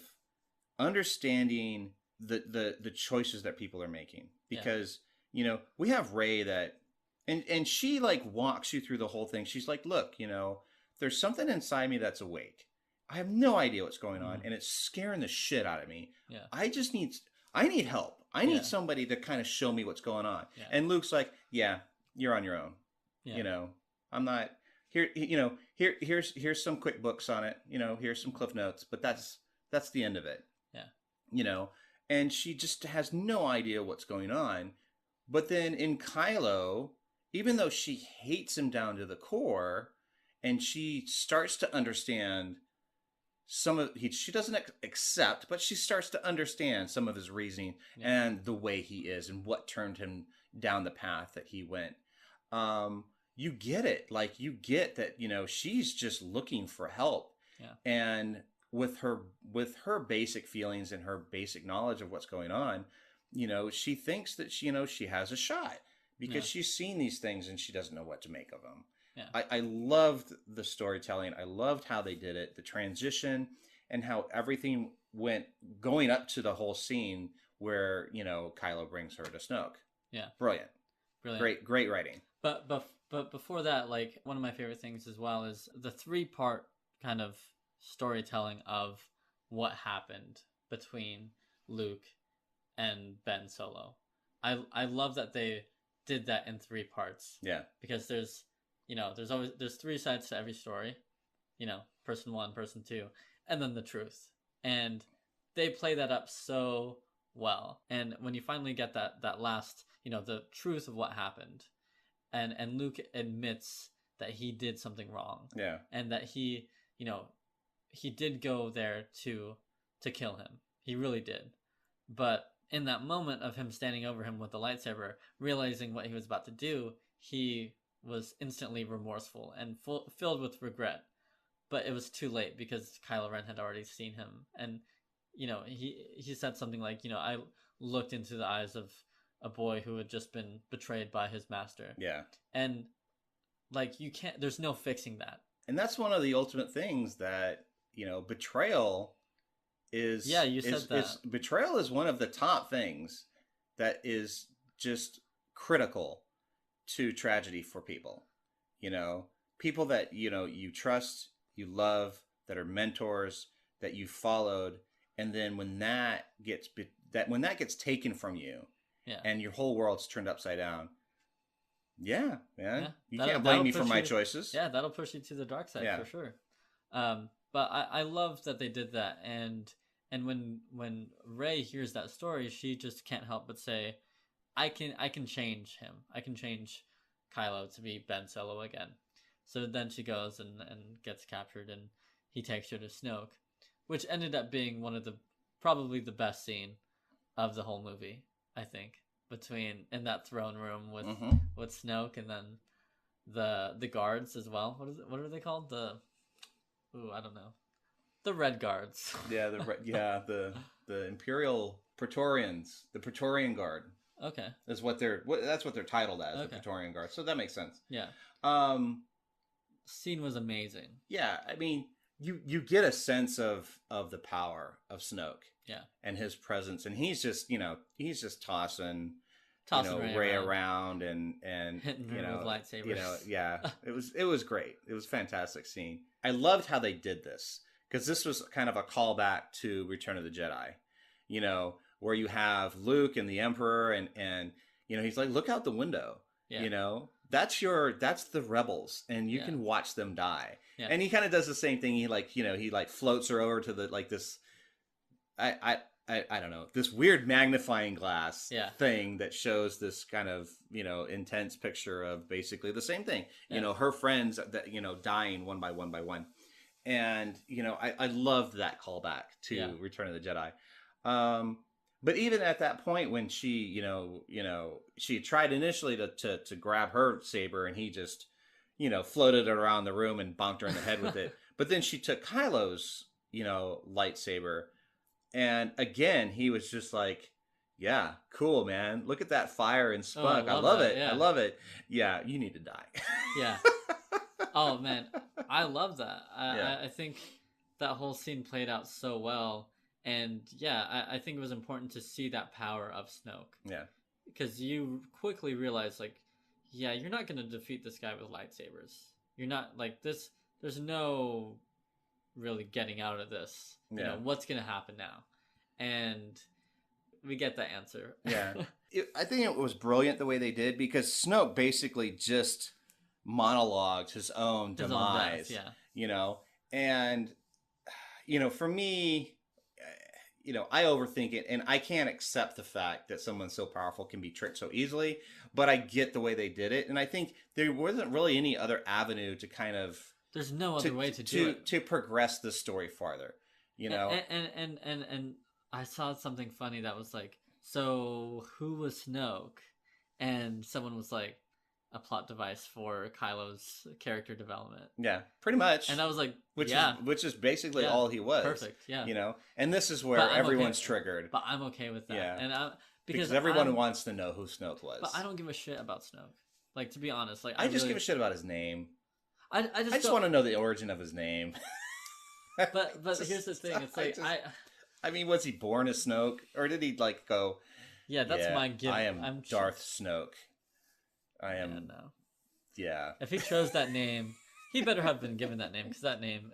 S1: understanding the choices that people are making. Because, you know, we have Rey that, and she like walks you through the whole thing. She's like, look, you know, there's something inside me that's awake. I have no idea what's going on, and it's scaring the shit out of me. Yeah. I need help. I need somebody to kind of show me what's going on. Yeah. And Luke's like, yeah, you're on your own. Yeah. You know, I'm not here. You know, here's some quick books on it. You know, here's some Cliff Notes, but that's the end of it.
S2: Yeah.
S1: You know, and she just has no idea what's going on. But then in Kylo, even though she hates him down to the core, and she starts to understand she doesn't accept, but she starts to understand some of his reasoning and the way he is and what turned him down the path that he went. You get it. Like, you get that, you know, she's just looking for help. Yeah. And with her basic feelings and her basic knowledge of what's going on, you know, she thinks that she has a shot because she's seen these things and she doesn't know what to make of them. Yeah. I loved the storytelling. I loved how they did it, the transition, and how everything went going up to the whole scene where, you know, Kylo brings her to Snoke. Yeah. Brilliant. Great writing.
S2: But before that, like, one of my favorite things as well is the 3-part kind of storytelling of what happened between Luke and Ben Solo. I love that they did that in 3 parts.
S1: Yeah.
S2: Because there's 3 sides to every story. You know, person 1, person 2, and then the truth. And they play that up so well. And when you finally get that last, you know, the truth of what happened, and Luke admits that he did something wrong.
S1: Yeah.
S2: And that he, you know, he did go there to kill him. He really did. But in that moment of him standing over him with the lightsaber, realizing what he was about to do, he was instantly remorseful and filled with regret. But it was too late because Kylo Ren had already seen him. And, you know, he said something like, you know, I looked into the eyes of a boy who had just been betrayed by his master.
S1: Yeah.
S2: And, like, there's no fixing that.
S1: And that's one of the ultimate things that, you know, betrayal is...
S2: Yeah, you said that.
S1: Betrayal is one of the top things that is just critical to tragedy for people. You know, people that, you know, you trust, you love, that are mentors, that you followed, and then when that gets taken from you, and your whole world's turned upside down, man, you can't blame me for my choices.
S2: Yeah, that'll push you to the dark side for sure. But I love that they did that, and when Rey hears that story, she just can't help but say, I can change him. I can change Kylo to be Ben Solo again. So then she goes and gets captured, and he takes her to Snoke, which ended up being one of probably the best scene of the whole movie, I think, in that throne room with Snoke, and then the guards as well. What are they called? I don't know. The Red Guards.
S1: Yeah, the Imperial Praetorians, the Praetorian Guard.
S2: Okay.
S1: That's what they're titled as, the Praetorian Guard. So that makes sense.
S2: Yeah. Scene was amazing.
S1: Yeah, I mean, you get a sense of the power of Snoke.
S2: Yeah. And
S1: his presence, and he's just tossing Rey around and
S2: hitting her with lightsabers.
S1: You know, yeah. It was great. It was a fantastic scene. I loved how they did this, because this was kind of a callback to Return of the Jedi. You know, where you have Luke and the Emperor, and you know, he's like, look out the window. Yeah. You know, that's the rebels, and you can watch them die. Yeah. And he kind of does the same thing. He floats her over to the this. I don't know, this weird magnifying glass thing that shows this kind of, you know, intense picture of basically the same thing. Yeah. You know, her friends that, you know, dying one by one by one. And, you know, I loved that callback to Return of the Jedi. But even at that point, when she, she tried initially to grab her saber, and he just, floated it around the room and bonked her in the head with it. But then she took Kylo's, lightsaber, and again he was just like, "Yeah, cool, man. Look at that fire and spark. I love it. Yeah. I love it. Yeah, you need to die."
S2: Yeah. Oh man, I love that. I think that whole scene played out so well. And yeah, I think it was important to see that power of Snoke.
S1: Yeah.
S2: Because you quickly realize, like, yeah, you're not going to defeat this guy with lightsabers. You're not, like, this, there's no really getting out of this. Yeah. You know, what's going to happen now? And we get the answer.
S1: Yeah. I think it was brilliant the way they did, because Snoke basically just monologued his own demise.
S2: Death,
S1: and, for me... I overthink it, and I can't accept the fact that someone so powerful can be tricked so easily, but I get the way they did it, and I think there wasn't really any other avenue to kind of...
S2: There's no other way to do it.
S1: To progress the story farther,
S2: And I saw something funny that was like, so who was Snoke? And someone was like, a plot device for Kylo's character development.
S1: Yeah, pretty much.
S2: And I was like,
S1: which is basically all he was.
S2: Perfect. Yeah.
S1: And this is where everyone's triggered.
S2: But I'm okay with that.
S1: Yeah.
S2: And
S1: because everyone wants to know who Snoke was.
S2: But I don't give a shit about Snoke. Like, to be honest, like
S1: I just give a shit about his name.
S2: I just
S1: want to know the origin of his name.
S2: But here's the thing. It's like
S1: I mean, was he born as Snoke, or did he like go?
S2: Yeah, that's my gift.
S1: I am Darth Snoke. I am. Yeah.
S2: If he chose that name, he better have been given that name, because that name,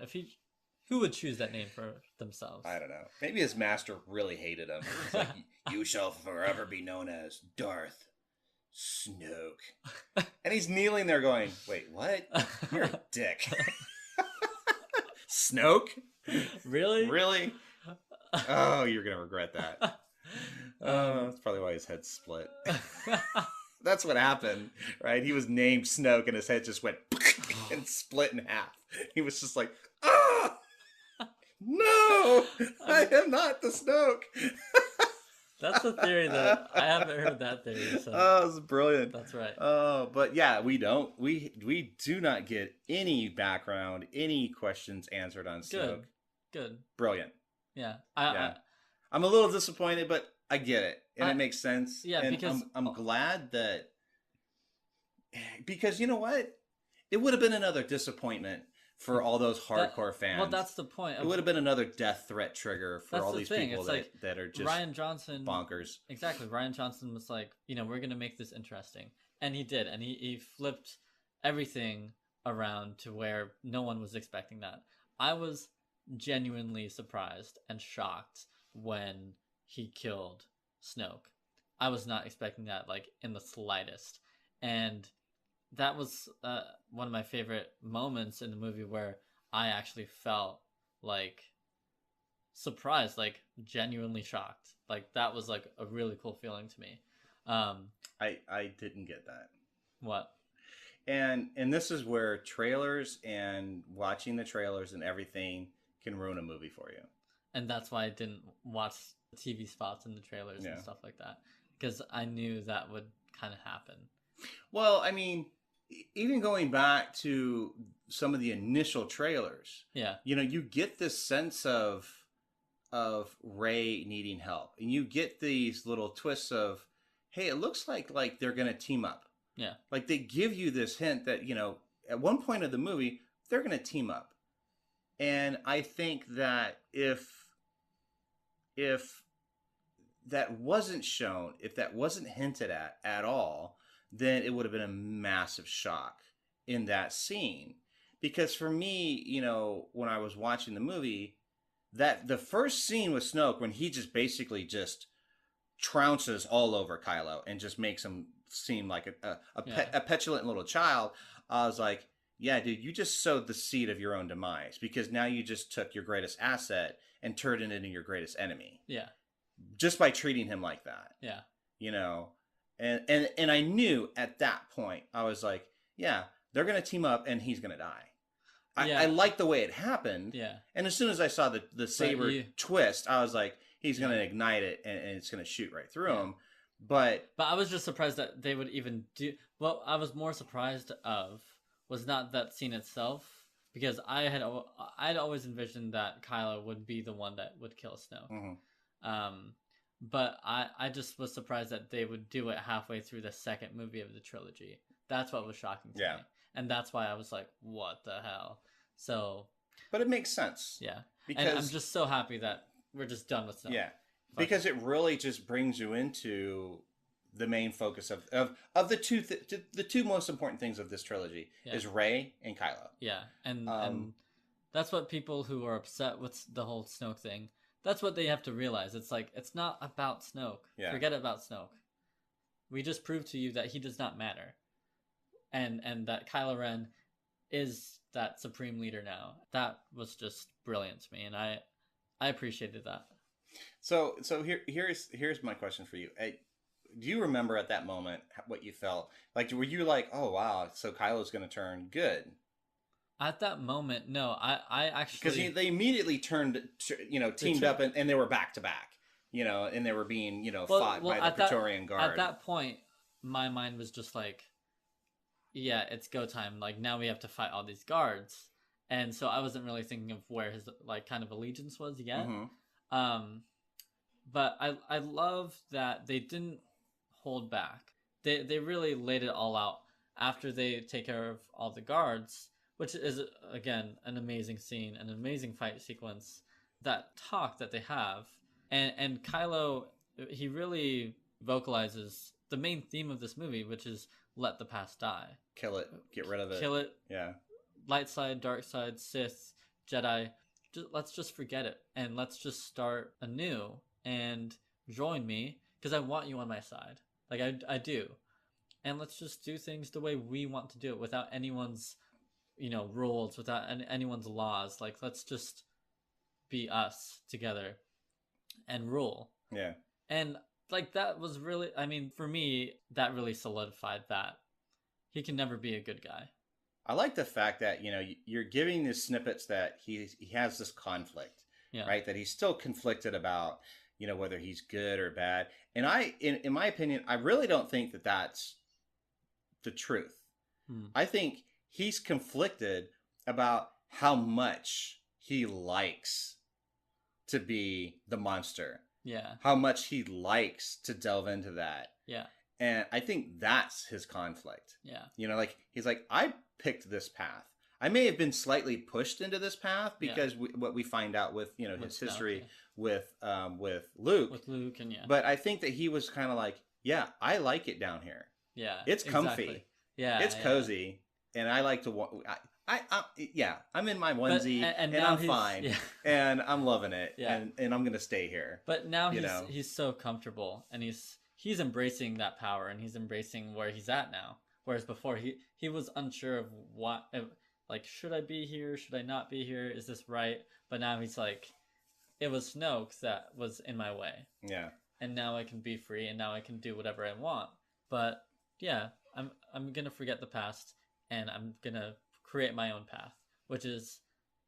S2: who would choose that name for themselves?
S1: I don't know. Maybe his master really hated him. He's like, "You shall forever be known as Darth Snoke," and he's kneeling there going, "Wait, what? You're a dick." Snoke?
S2: Really?
S1: Really? Oh, you're gonna regret that. That's probably why his head's split. That's what happened, right? He was named Snoke, and his head just went and split in half. He was just like, "Ah, no, I am not the Snoke."
S2: That's the theory that I haven't heard that theory. So.
S1: Oh, it was brilliant.
S2: That's right.
S1: Oh, but yeah, we do not get any background, any questions answered on Snoke.
S2: Good.
S1: Brilliant.
S2: Yeah.
S1: I'm a little disappointed, but I get it, and it makes sense.
S2: Yeah,
S1: and
S2: because
S1: I'm glad that, because you know what, it would have been another disappointment for all those hardcore fans.
S2: Well, that's the point.
S1: It would have been another death threat trigger for all these people that are just
S2: Rian Johnson
S1: bonkers.
S2: Exactly, Rian Johnson was like, we're gonna make this interesting, and he did, and he flipped everything around to where no one was expecting that. I was genuinely surprised and shocked when he killed Snoke. I was not expecting that, like, in the slightest. And that was one of my favorite moments in the movie, where I actually felt, like, surprised, like, genuinely shocked. Like, that was, like, a really cool feeling to me.
S1: I didn't get that.
S2: What?
S1: And this is where trailers and watching the trailers and everything can ruin a movie for you.
S2: And that's why I didn't watch TV spots and the trailers and stuff like that, because I knew that would kind of happen. Well,
S1: I mean, even going back to some of the initial trailers, you get this sense of Rey needing help, and you get these little twists of, hey, it looks like they're going to team up.
S2: Yeah.
S1: Like, they give you this hint that, at one point of the movie, they're going to team up. And I think that if that wasn't shown, if that wasn't hinted at all, then it would have been a massive shock in that scene. Because for me, when I was watching the movie, that the first scene with Snoke, when he just basically just trounces all over Kylo and just makes him seem like a petulant little child, I was like, yeah, dude, you just sowed the seed of your own demise, because now you just took your greatest asset and turned it into your greatest enemy.
S2: Yeah.
S1: Just by treating him like that.
S2: Yeah.
S1: And I knew at that point, I was like, yeah, they're going to team up and he's going to die. I liked the way it happened.
S2: Yeah.
S1: And as soon as I saw the saber twist, I was like, he's going to ignite it and it's going to shoot right through him. But
S2: I was just surprised that they would even do. What I was more surprised of was not that scene itself, because I'd always envisioned that Kylo would be the one that would kill Snoke.
S1: Mm-hmm.
S2: But I just was surprised that they would do it halfway through the second movie of the trilogy. That's what was shocking to me. And that's why I was like, what the hell? So,
S1: but it makes sense.
S2: Yeah. Because and I'm just so happy that we're just done with Snoke.
S1: Yeah. Because it really just brings you into the main focus of the two most important things of this trilogy is Rey and Kylo.
S2: Yeah. And that's what people who are upset with the whole Snoke thing, that's what they have to realize. It's like, it's not about Snoke. Yeah. Forget about Snoke. We just proved to you that he does not matter. And that Kylo Ren is that supreme leader now. That was just brilliant to me, and I appreciated that.
S1: So here's my question for you. Do you remember at that moment what you felt? Like, were you like, oh wow, so Kylo's going to turn good?
S2: At that moment, no. I actually,
S1: because they immediately teamed up and they were back to back, and they were being fought by the Praetorian Guard.
S2: At that point, my mind was just like, yeah, it's go time. Like, now we have to fight all these guards. And so I wasn't really thinking of where his kind of allegiance was yet. Mm-hmm. But I love that they didn't hold back. They really laid it all out after they take care of all the guards, which is, again, an amazing scene, an amazing fight sequence. That talk that they have. And Kylo, he really vocalizes the main theme of this movie, which is let the past die.
S1: Kill it. Get rid of it.
S2: Kill it.
S1: Yeah.
S2: Light side, dark side, Sith, Jedi. Let's just forget it. And let's just start anew. And join me, because I want you on my side. Like, I do. And let's just do things the way we want to do it, without anyone's, rules, without anyone's laws. Like, let's just be us together and rule.
S1: Yeah.
S2: And that was really, for me, that really solidified that he can never be a good guy.
S1: I like the fact that, you're giving these snippets that he has this conflict, right? That he's still conflicted about, whether he's good or bad. And in my opinion, I really don't think that that's the truth. I think he's conflicted about how much he likes to be the monster.
S2: Yeah.
S1: How much he likes to delve into that.
S2: Yeah.
S1: And I think that's his conflict.
S2: Yeah.
S1: He's like, I picked this path. I may have been slightly pushed into this path because what we find out with, his history with Luke.
S2: With Luke and
S1: But I think that he was kind of like, yeah, I like it down here.
S2: Yeah.
S1: It's comfy.
S2: Exactly. Yeah.
S1: It's cozy. And I like to I'm in my onesie and I'm fine. Yeah. And I'm loving it. Yeah. And I'm going to stay here.
S2: But now he's so comfortable, and he's embracing that power, and he's embracing where he's at now. Whereas before he was unsure of what, like, should I be here? Should I not be here? Is this right? But now he's like, it was Snoke that was in my way.
S1: Yeah.
S2: And now I can be free, and now I can do whatever I want. But yeah, I'm going to forget the past, and I'm going to create my own path, which is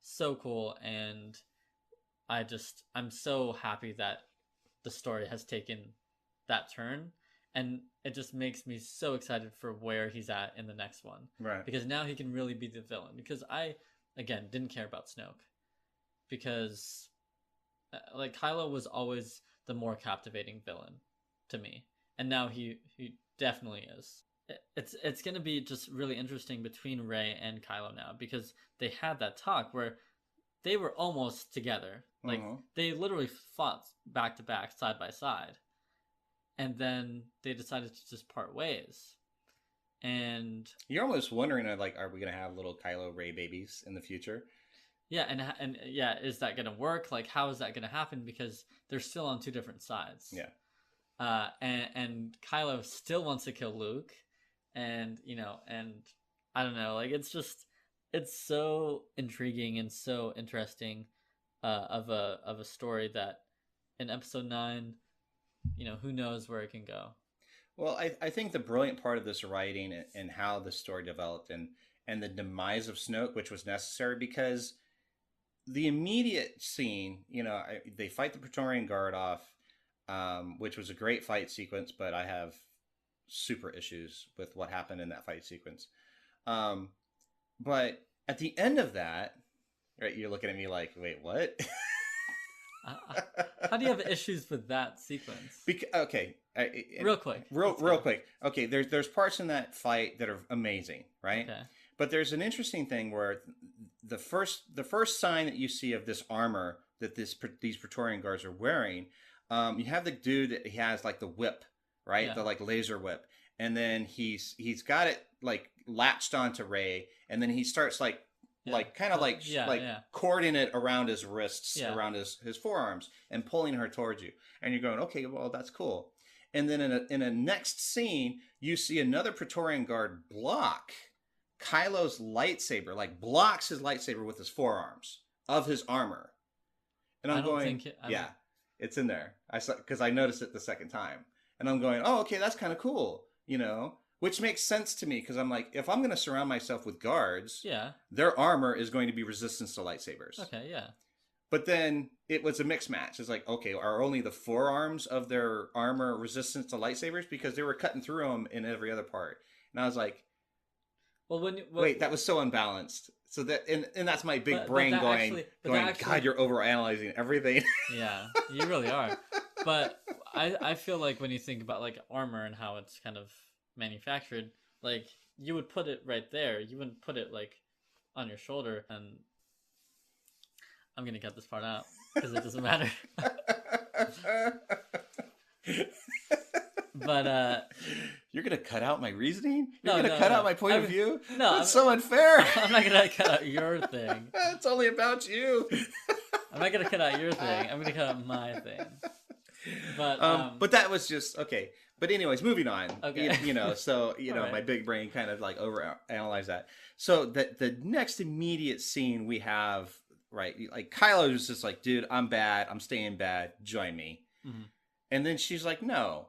S2: so cool. And I'm so happy that the story has taken that turn, and it just makes me so excited for where he's at in the next one.
S1: Right.
S2: Because now he can really be the villain, because I, again, didn't care about Snoke, because Kylo was always the more captivating villain to me, and now he definitely is. It's going to be just really interesting between Rey and Kylo now, because they had that talk where they were almost together. Like, they literally fought back to back, side by side. And then they decided to just part ways. And
S1: you're almost wondering, like, are we going to have little Kylo Rey babies in the future?
S2: Yeah, and yeah, is that going to work? Like, how is that going to happen? Because they're still on two different sides.
S1: Yeah.
S2: And Kylo still wants to kill Luke. And, and I don't know, like, it's so intriguing and so interesting of a story that in episode 9, who knows where it can go.
S1: Well, I think the brilliant part of this writing and how the story developed and the demise of Snoke, which was necessary, because the immediate scene, they fight the Praetorian Guard off, which was a great fight sequence, but I have super issues with what happened in that fight sequence. But at the end of that, right, you're looking at me like, wait, what?
S2: How do you have issues with that sequence?
S1: Okay. Real quick. Okay, there's parts in that fight that are amazing, right? Okay. But there's an interesting thing where the first sign that you see of this armor that these Praetorian Guards are wearing, you have the dude that he has like the whip, right? Yeah. The like laser whip. And then he's got it like latched onto Rey, and then he starts like cording it around his wrists, around his forearms, and pulling her towards you. And you're going, okay, well, that's cool. And then in a next scene, you see another Praetorian Guard block Kylo's lightsaber, like blocks his lightsaber with his forearms of his armor. And it's in there. I saw, because I noticed it the second time. And I'm going, oh, okay, that's kind of cool, which makes sense to me, because I'm like, if I'm going to surround myself with guards, their armor is going to be resistance to lightsabers. Okay, yeah. But then it was a mixed match. It's like, okay, are only the forearms of their armor resistance to lightsabers? Because they were cutting through them in every other part. And I was like, wait, that was so unbalanced. So that, and that's my big brain going, God, you're overanalyzing everything.
S2: Yeah, you really are. But I feel like when you think about like armor and how it's kind of manufactured, like you would put it right there. You wouldn't put it like on your shoulder. And I'm gonna cut this part out because it doesn't matter. But
S1: you're gonna cut out my reasoning? You're gonna cut out my point of view?
S2: No,
S1: that's so unfair.
S2: I'm not gonna cut out your thing.
S1: It's only about you.
S2: I'm not gonna cut out your thing. I'm gonna cut out my thing.
S1: But that was just okay. But anyways, moving on. Okay. Right. My big brain kind of like overanalyzed that. So that the next immediate scene we have, right? Like Kylo was just like, dude, I'm bad. I'm staying bad. Join me. Mm-hmm. And then she's like, no.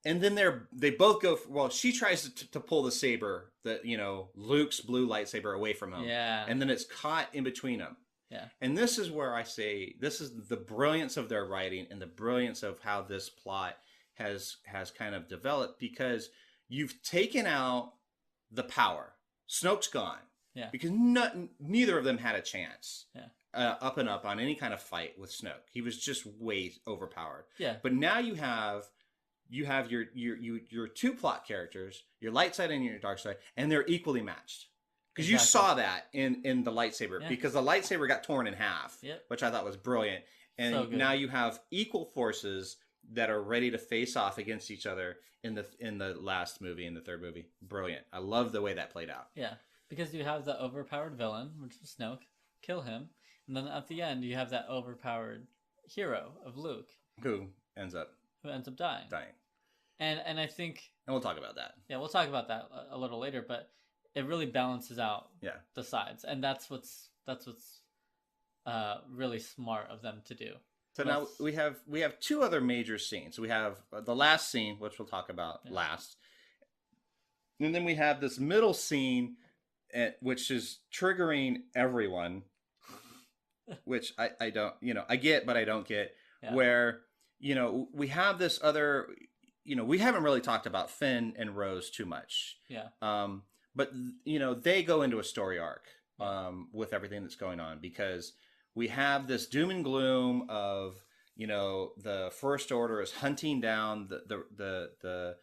S1: And then they both go. Well, she tries to pull the saber, Luke's blue lightsaber, away from him. Yeah. And then it's caught in between them. Yeah. And this is where I say this is the brilliance of their writing and the brilliance of how this plot has kind of developed, because you've taken out the power. Snoke's gone. Yeah. Because neither of them had a chance. Yeah. Up and up on any kind of fight with Snoke. He was just way overpowered. Yeah. But now you have your two plot characters, your light side and your dark side, and they're equally matched. Because you saw that in the lightsaber, because the lightsaber got torn in half, which I thought was brilliant. And now you have equal forces that are ready to face off against each other in the last movie, in the third movie. Brilliant. I love the way that played out.
S2: Yeah, because you have the overpowered villain, which is Snoke, kill him, and then at the end you have that overpowered hero of Luke,
S1: who ends up
S2: dying. And I think,
S1: and we'll talk about that.
S2: Yeah, we'll talk about that a little later, but it really balances out the sides, and that's what's really smart of them to do.
S1: So now we have two other major scenes. So we have the last scene, which we'll talk about last, and then we have this middle scene, which is triggering everyone, which I don't, I get, but I don't get, where we have this other, we haven't really talked about Finn and Rose too much. Yeah. But they go into a story arc with everything that's going on, because we have this doom and gloom of the First Order is hunting down the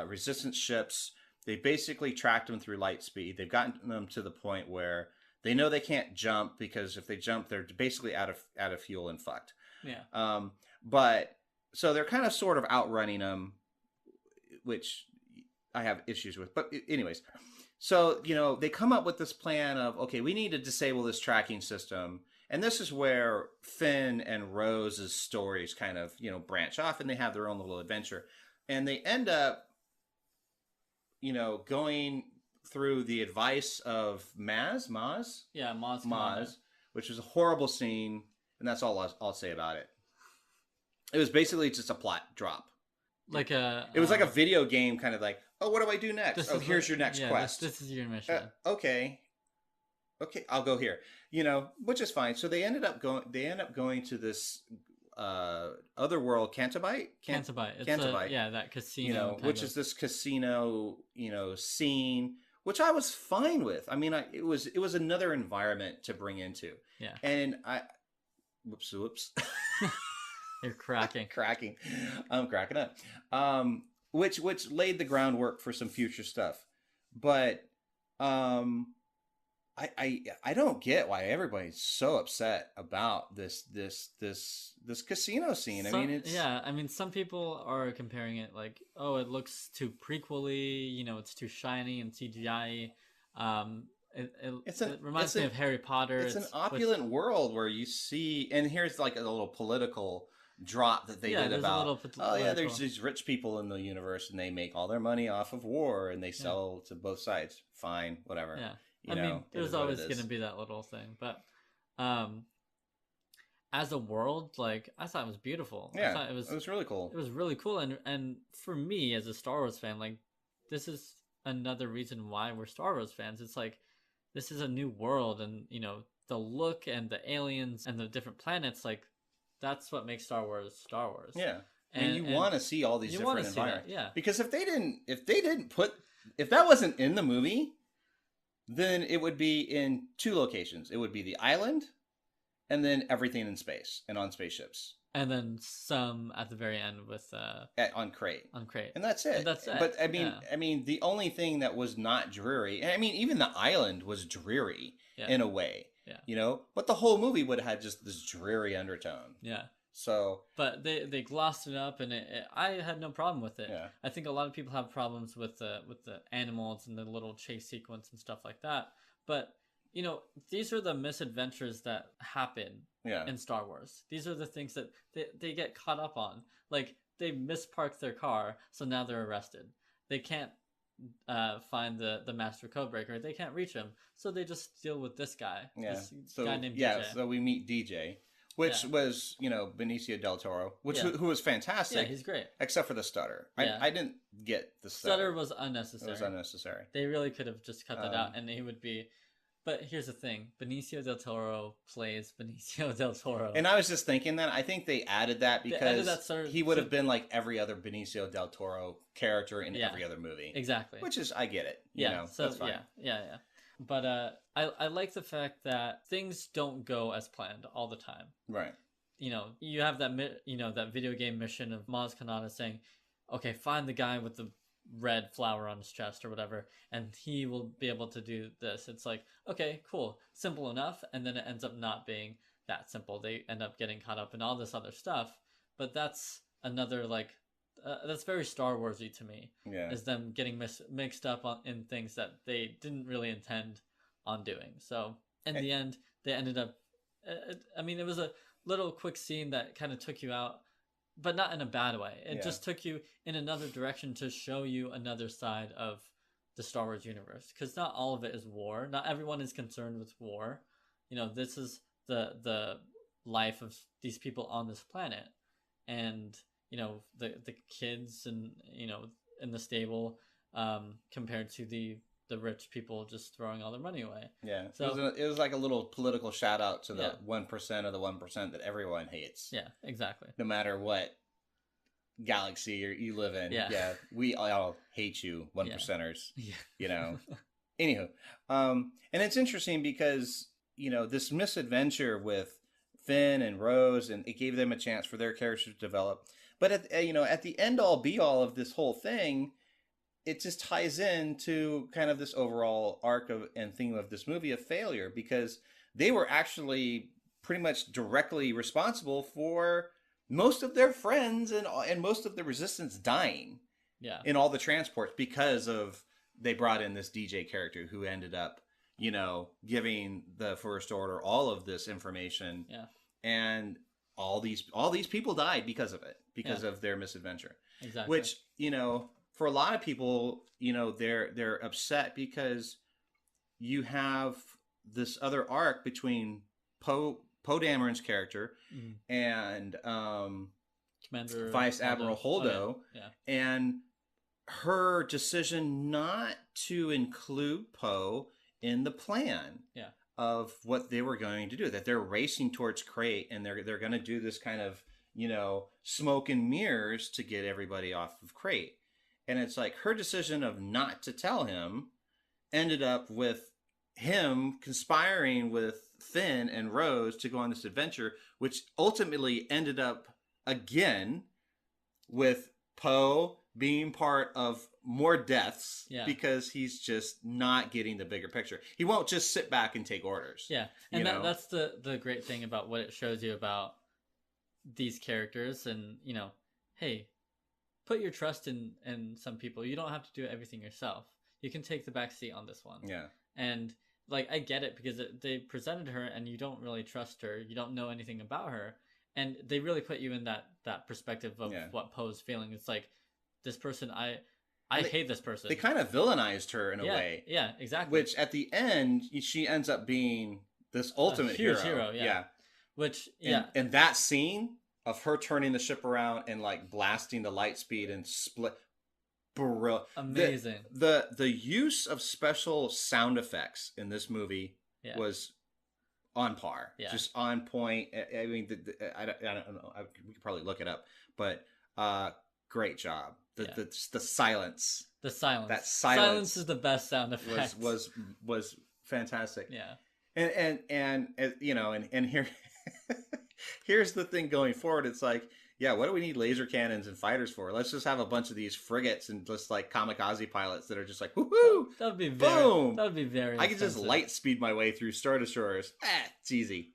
S1: resistance ships. They basically tracked them through light speed. They've gotten them to the point where they know they can't jump, because if they jump, they're basically out of fuel and fucked. Yeah. But so they're kind of sort of outrunning them, which I have issues with. But anyways. So, they come up with this plan of, okay, we need to disable this tracking system. And this is where Finn and Rose's stories kind of, branch off, and they have their own little adventure. And they end up, going through the advice of Maz? Yeah, Maz, which was a horrible scene. And that's all I'll say about it. It was basically just a plot drop. It was like a video game, kind of like, oh, what do I do next? Oh, here's your next quest.
S2: This is your mission.
S1: Okay. okay, I'll go here. You know, which is fine. So they end up going to this other world,
S2: Cantabite. It's
S1: Cantabite.
S2: that casino.
S1: You know, which is this casino, scene, which I was fine with. I mean, it was another environment to bring into.
S2: Yeah.
S1: And whoops.
S2: You're cracking.
S1: I'm cracking up. Which laid the groundwork for some future stuff. But I don't get why everybody's so upset about this casino scene. I
S2: mean, some people are comparing it like, oh, it looks too prequel-y, it's too shiny and CGI. It reminds me of Harry Potter.
S1: It's an opulent world where you see, and here's like a little political drop that they did about, there's these rich people in the universe and they make all their money off of war and they sell to both sides. Fine, whatever.
S2: Yeah. I mean, there's always going to be that little thing, but as a world, like, I thought it was beautiful.
S1: Yeah,
S2: I thought it was
S1: really cool.
S2: It was really cool, and for me as a Star Wars fan, like, this is another reason why we're Star Wars fans. It's like, this is a new world, and the look and the aliens and the different planets, like, that's what makes Star Wars Star Wars.
S1: Yeah, and you want to see all these different environments.
S2: Yeah,
S1: because if that wasn't in the movie, then it would be in two locations. It would be the island, and then everything in space and on spaceships.
S2: And then some at the very end with
S1: on Crate.
S2: And
S1: that's it. But I mean, the only thing that was not dreary, and I mean, even the island was dreary in a way.
S2: Yeah.
S1: But the whole movie would have had just this dreary undertone.
S2: Yeah.
S1: So,
S2: but they glossed it up, and I had no problem with it.
S1: Yeah.
S2: I think a lot of people have problems with the animals and the little chase sequence and stuff like that. But these are the misadventures that happen in Star Wars. These are the things that they get caught up on. Like, they misparked their car, so now they're arrested. They can't find the master codebreaker. They can't reach him, so they just deal with this guy.
S1: Yeah.
S2: This guy named DJ.
S1: So we meet DJ. Which was, Benicio del Toro, who was fantastic.
S2: Yeah, he's great.
S1: Except for the stutter.
S2: Yeah.
S1: I didn't get the stutter.
S2: Stutter was unnecessary.
S1: It was unnecessary.
S2: They really could have just cut that out, and he would be... But here's the thing. Benicio del Toro plays Benicio del Toro.
S1: And I was just thinking that. I think they added that because he would have been like every other Benicio del Toro character in every other movie.
S2: Exactly.
S1: Which is, I get it.
S2: So, that's fine. Yeah. But I like the fact that things don't go as planned all the time.
S1: Right.
S2: You have that that video game mission of Maz Kanata saying, "Okay, find the guy with the red flower on his chest or whatever, and he will be able to do this." It's like, okay, cool, simple enough, and then it ends up not being that simple. They end up getting caught up in all this other stuff, but that's another that's very Star Warsy to me.
S1: Yeah,
S2: is them getting mixed up in things that they didn't really intend on doing. So in the end, they ended up. I mean, it was a little quick scene that kind of took you out, but not in a bad way. It just took you in another direction to show you another side of the Star Wars universe. Because not all of it is war. Not everyone is concerned with war. This is the life of these people on this planet, and the kids and in the stable compared to the rich people just throwing all their money away.
S1: Yeah, so it was like a little political shout out to the 1% of the 1% that everyone hates.
S2: Yeah, exactly.
S1: No matter what galaxy you live in. Yeah, we all hate you, 1%ers.
S2: Yeah.
S1: Anywho, and it's interesting because this misadventure with Finn and Rose, and it gave them a chance for their characters to develop. But at the end all be all of this whole thing, it just ties into kind of this overall arc of and theme of this movie of failure, because they were actually pretty much directly responsible for most of their friends and most of the resistance dying in all the transports because of they brought in this DJ character who ended up giving the First Order all of this information, and all these people died because of it, because of their misadventure.
S2: Exactly.
S1: Which for a lot of people, they're upset because you have this other arc between Poe Dameron's character and
S2: Commander
S1: Vice Admiral Holdo, and her decision not to include Poe in the plan of what they were going to do. That they're racing towards Crate, and they're going to do this kind of, smoke and mirrors to get everybody off of Crate. And it's like her decision of not to tell him ended up with him conspiring with Finn and Rose to go on this adventure, which ultimately ended up again with Poe being part of more deaths because he's just not getting the bigger picture. He won't just sit back and take orders.
S2: Yeah, and that's the great thing about what it shows you about these characters. And, hey, put your trust in some people. You don't have to do everything yourself. You can take the back seat on this one. Yeah. And, I get it, because they presented her and you don't really trust her. You don't know anything about her. And they really put you in that perspective of what Poe's feeling. It's like, this person, I hate this person. They
S1: kind of villainized her in a way.
S2: Yeah, exactly.
S1: Which at the end, she ends up being this ultimate hero.
S2: Yeah. Which,
S1: and that scene of her turning the ship around and blasting the light speed and split.
S2: Amazing.
S1: The use of special sound effects in this movie was on par. Yeah. Just on point. I mean, I don't know. We could probably look it up, but great job. The silence.
S2: The silence.
S1: That silence
S2: is the best sound effect.
S1: Was fantastic.
S2: Yeah.
S1: And here here's the thing going forward. It's like, what do we need laser cannons and fighters for? Let's just have a bunch of these frigates and just kamikaze pilots that are just like, woohoo!
S2: That would be
S1: boom.
S2: That would be very.
S1: I could just light speed my way through Star Destroyers. It's easy.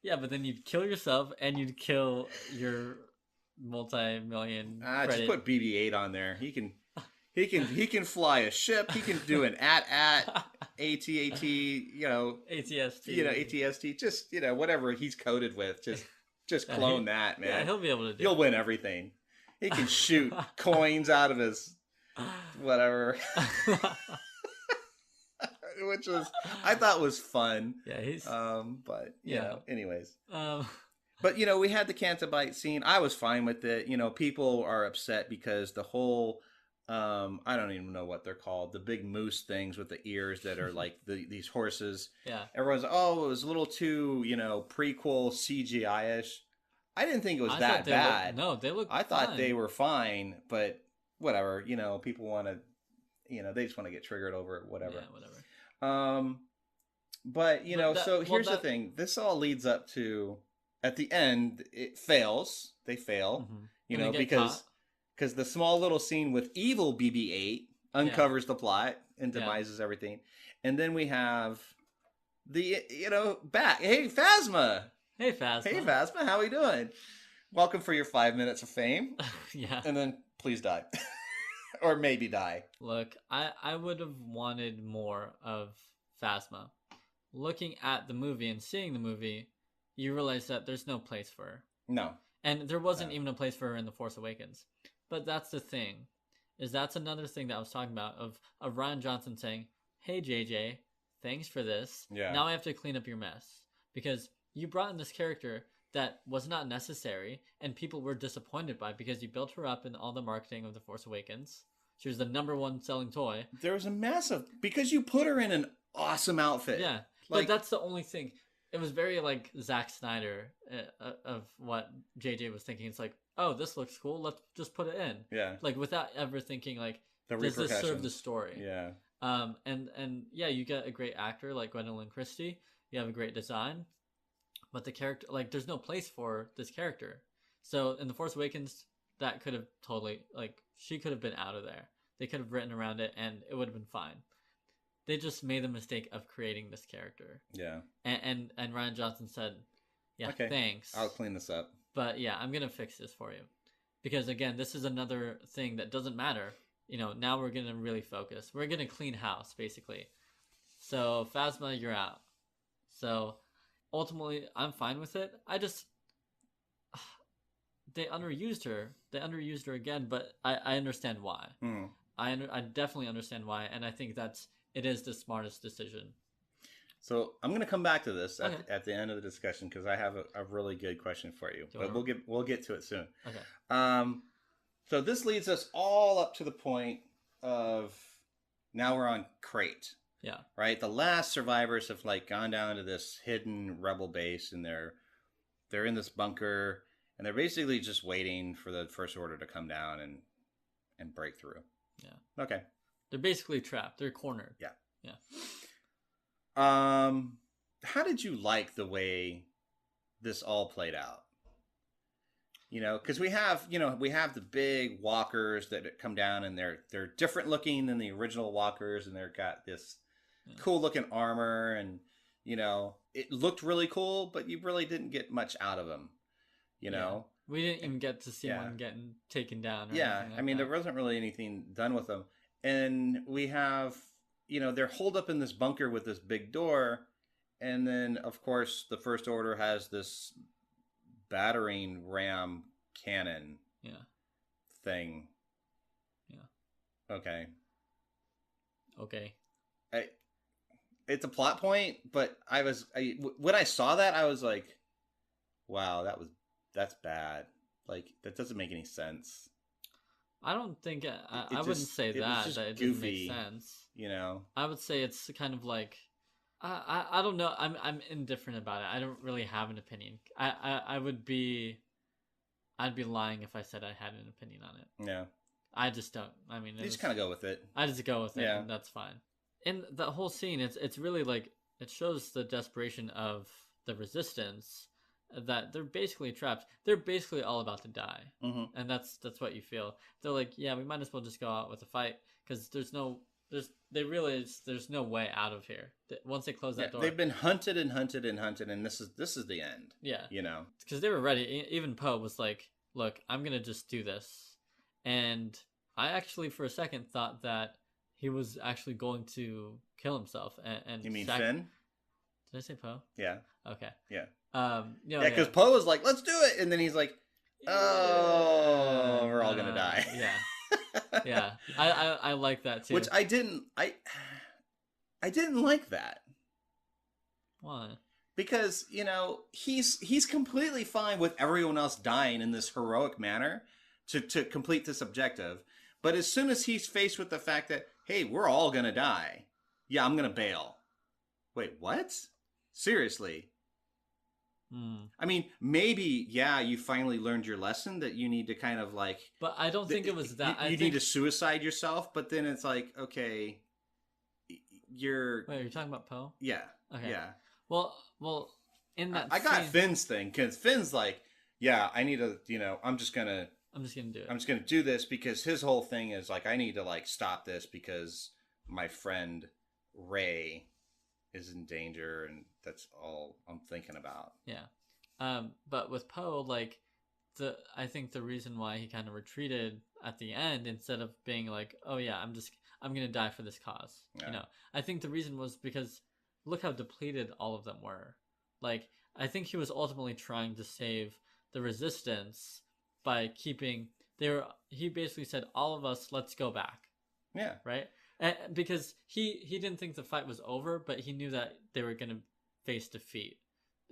S2: Yeah, but then you'd kill yourself and you'd kill your multi-million.
S1: Just put BB-8 on there. He can fly a ship. He can do an AT-AT, ATST, ATST. Just whatever he's coded with. Just clone that, man.
S2: Yeah, he'll be able to do.
S1: He'll win everything. He can shoot coins out of his whatever, which I thought was fun.
S2: Yeah, he's.
S1: But anyways. But we had the Cantabite scene. I was fine with it. People are upset because the whole I don't even know what they're called. The big moose things with the ears that are like these horses.
S2: Yeah.
S1: Everyone's it was a little too prequel CGI-ish. I didn't think it was that bad.
S2: They look.
S1: I thought they were fine, but whatever. People want to. They just want to get triggered over it. Whatever.
S2: Yeah, whatever.
S1: But here's the thing. This all leads up to. At the end, it fails. They fail, because the small little scene with evil BB-8 uncovers the plot and demises everything, and then we have the back. Hey Phasma.
S2: Hey Phasma.
S1: Hey Phasma. How we doing? Welcome for your 5 minutes of fame.
S2: Yeah.
S1: And then please die, or maybe die.
S2: Look, I would have wanted more of Phasma. Looking at the movie and seeing the movie. You realize that there's no place for her.
S1: No.
S2: And there wasn't even a place for her in The Force Awakens. But that's the thing. That's another thing that I was talking about of Rian Johnson saying, hey, JJ, thanks for this.
S1: Yeah.
S2: Now I have to clean up your mess. Because you brought in this character that was not necessary and people were disappointed by because you built her up in all the marketing of The Force Awakens. She was the #1 selling toy.
S1: There was a massive... Because you put her in an awesome outfit.
S2: Yeah. But that's the only thing. It was very like Zack Snyder of what JJ was thinking. It's like, oh, this looks cool. Let's just put it in.
S1: Yeah.
S2: Without ever thinking does this serve the story?
S1: Yeah.
S2: And you get a great actor like Gwendolyn Christie. You have a great design, but the character there's no place for this character. So in The Force Awakens, that could have totally she could have been out of there. They could have written around it and it would have been fine. They just made the mistake of creating this character.
S1: Yeah.
S2: And Rian Johnson said, okay, thanks.
S1: I'll clean this up.
S2: But I'm going to fix this for you. Because again, this is another thing that doesn't matter. Now we're going to really focus. We're going to clean house, basically. So, Phasma, you're out. So, ultimately, I'm fine with it. They underused her. They underused her again, but I understand why.
S1: Mm.
S2: I definitely understand why, and I think it is the smartest decision.
S1: So I'm going to come back to this at the end of the discussion because I have a really good question for you. But we'll get to it soon.
S2: Okay.
S1: So this leads us all up to the point of now we're on Crate.
S2: Yeah.
S1: Right? The last survivors have like gone down to this hidden rebel base, and they're in this bunker, and they're basically just waiting for the First Order to come down and break through.
S2: Yeah.
S1: Okay.
S2: They're basically trapped. They're cornered.
S1: Yeah.
S2: Yeah.
S1: How did you like the way this all played out? You know, because we have the big walkers that come down, and they're different looking than the original walkers, and they've got this cool looking armor, and you know, it looked really cool, but you really didn't get much out of them. You know,
S2: we didn't even get to see one getting taken down.
S1: I mean, there wasn't really anything done with them, and we have, you know, they're holed up in this bunker with this big door, and then of course the First Order has this battering ram cannon thing. Okay. It's a plot point, but when I saw that, I was like, wow, that's bad. Like, that doesn't make any sense.
S2: I don't think I wouldn't say that it doesn't make sense.
S1: You know,
S2: I would say it's kind of like I don't know. I'm indifferent about it. I don't really have an opinion. I'd be lying if I said I had an opinion on it.
S1: Yeah.
S2: I just don't. I mean,
S1: you just kind of go with it.
S2: I just go with it, and that's fine. In the whole scene, it's really like it shows the desperation of the Resistance, that they're basically trapped. They're basically all about to die, and that's what you feel. They're like, yeah, we might as well just go out with a fight because they realize there's no way out of here. Once they close that door,
S1: they've been hunted and hunted and hunted, and this is the end.
S2: Yeah,
S1: you know,
S2: because they were ready. Even Poe was like, look, I'm gonna just do this. And I actually, for a second, thought that he was actually going to kill himself. And
S1: you mean Finn?
S2: Did I say Poe?
S1: Yeah.
S2: Okay.
S1: Yeah.
S2: Because
S1: Poe was like, "Let's do it," and then he's like, "Oh, we're all gonna die."
S2: Yeah. Yeah. I like that too.
S1: Which I didn't like that.
S2: Why?
S1: Because, you know, he's completely fine with everyone else dying in this heroic manner to complete this objective. But as soon as he's faced with the fact that, hey, we're all going to die. Yeah, I'm going to bail. Wait, what? Seriously? I mean, maybe, you finally learned your lesson that you need to kind of like...
S2: But I don't think it was that...
S1: You need to suicide yourself, but then it's like, okay, you're...
S2: Wait, are you talking about Poe?
S1: Yeah.
S2: Okay.
S1: Yeah.
S2: Well, in that
S1: I got Finn's thing, because Finn's like, yeah, I need to, you know, I'm just going to
S2: do it.
S1: I'm just going to do this because his whole thing is like, I need to like stop this because my friend Rey is in danger, and that's all I'm thinking about.
S2: Yeah. But with Poe, like I think the reason why he kind of retreated at the end instead of being like, oh yeah, I'm going to die for this cause. Yeah. You know, I think the reason was because look how depleted all of them were. Like, I think he was ultimately trying to save the Resistance by keeping he basically said, all of us, let's go back.
S1: Yeah.
S2: Right? Because he didn't think the fight was over, but he knew that they were going to face defeat.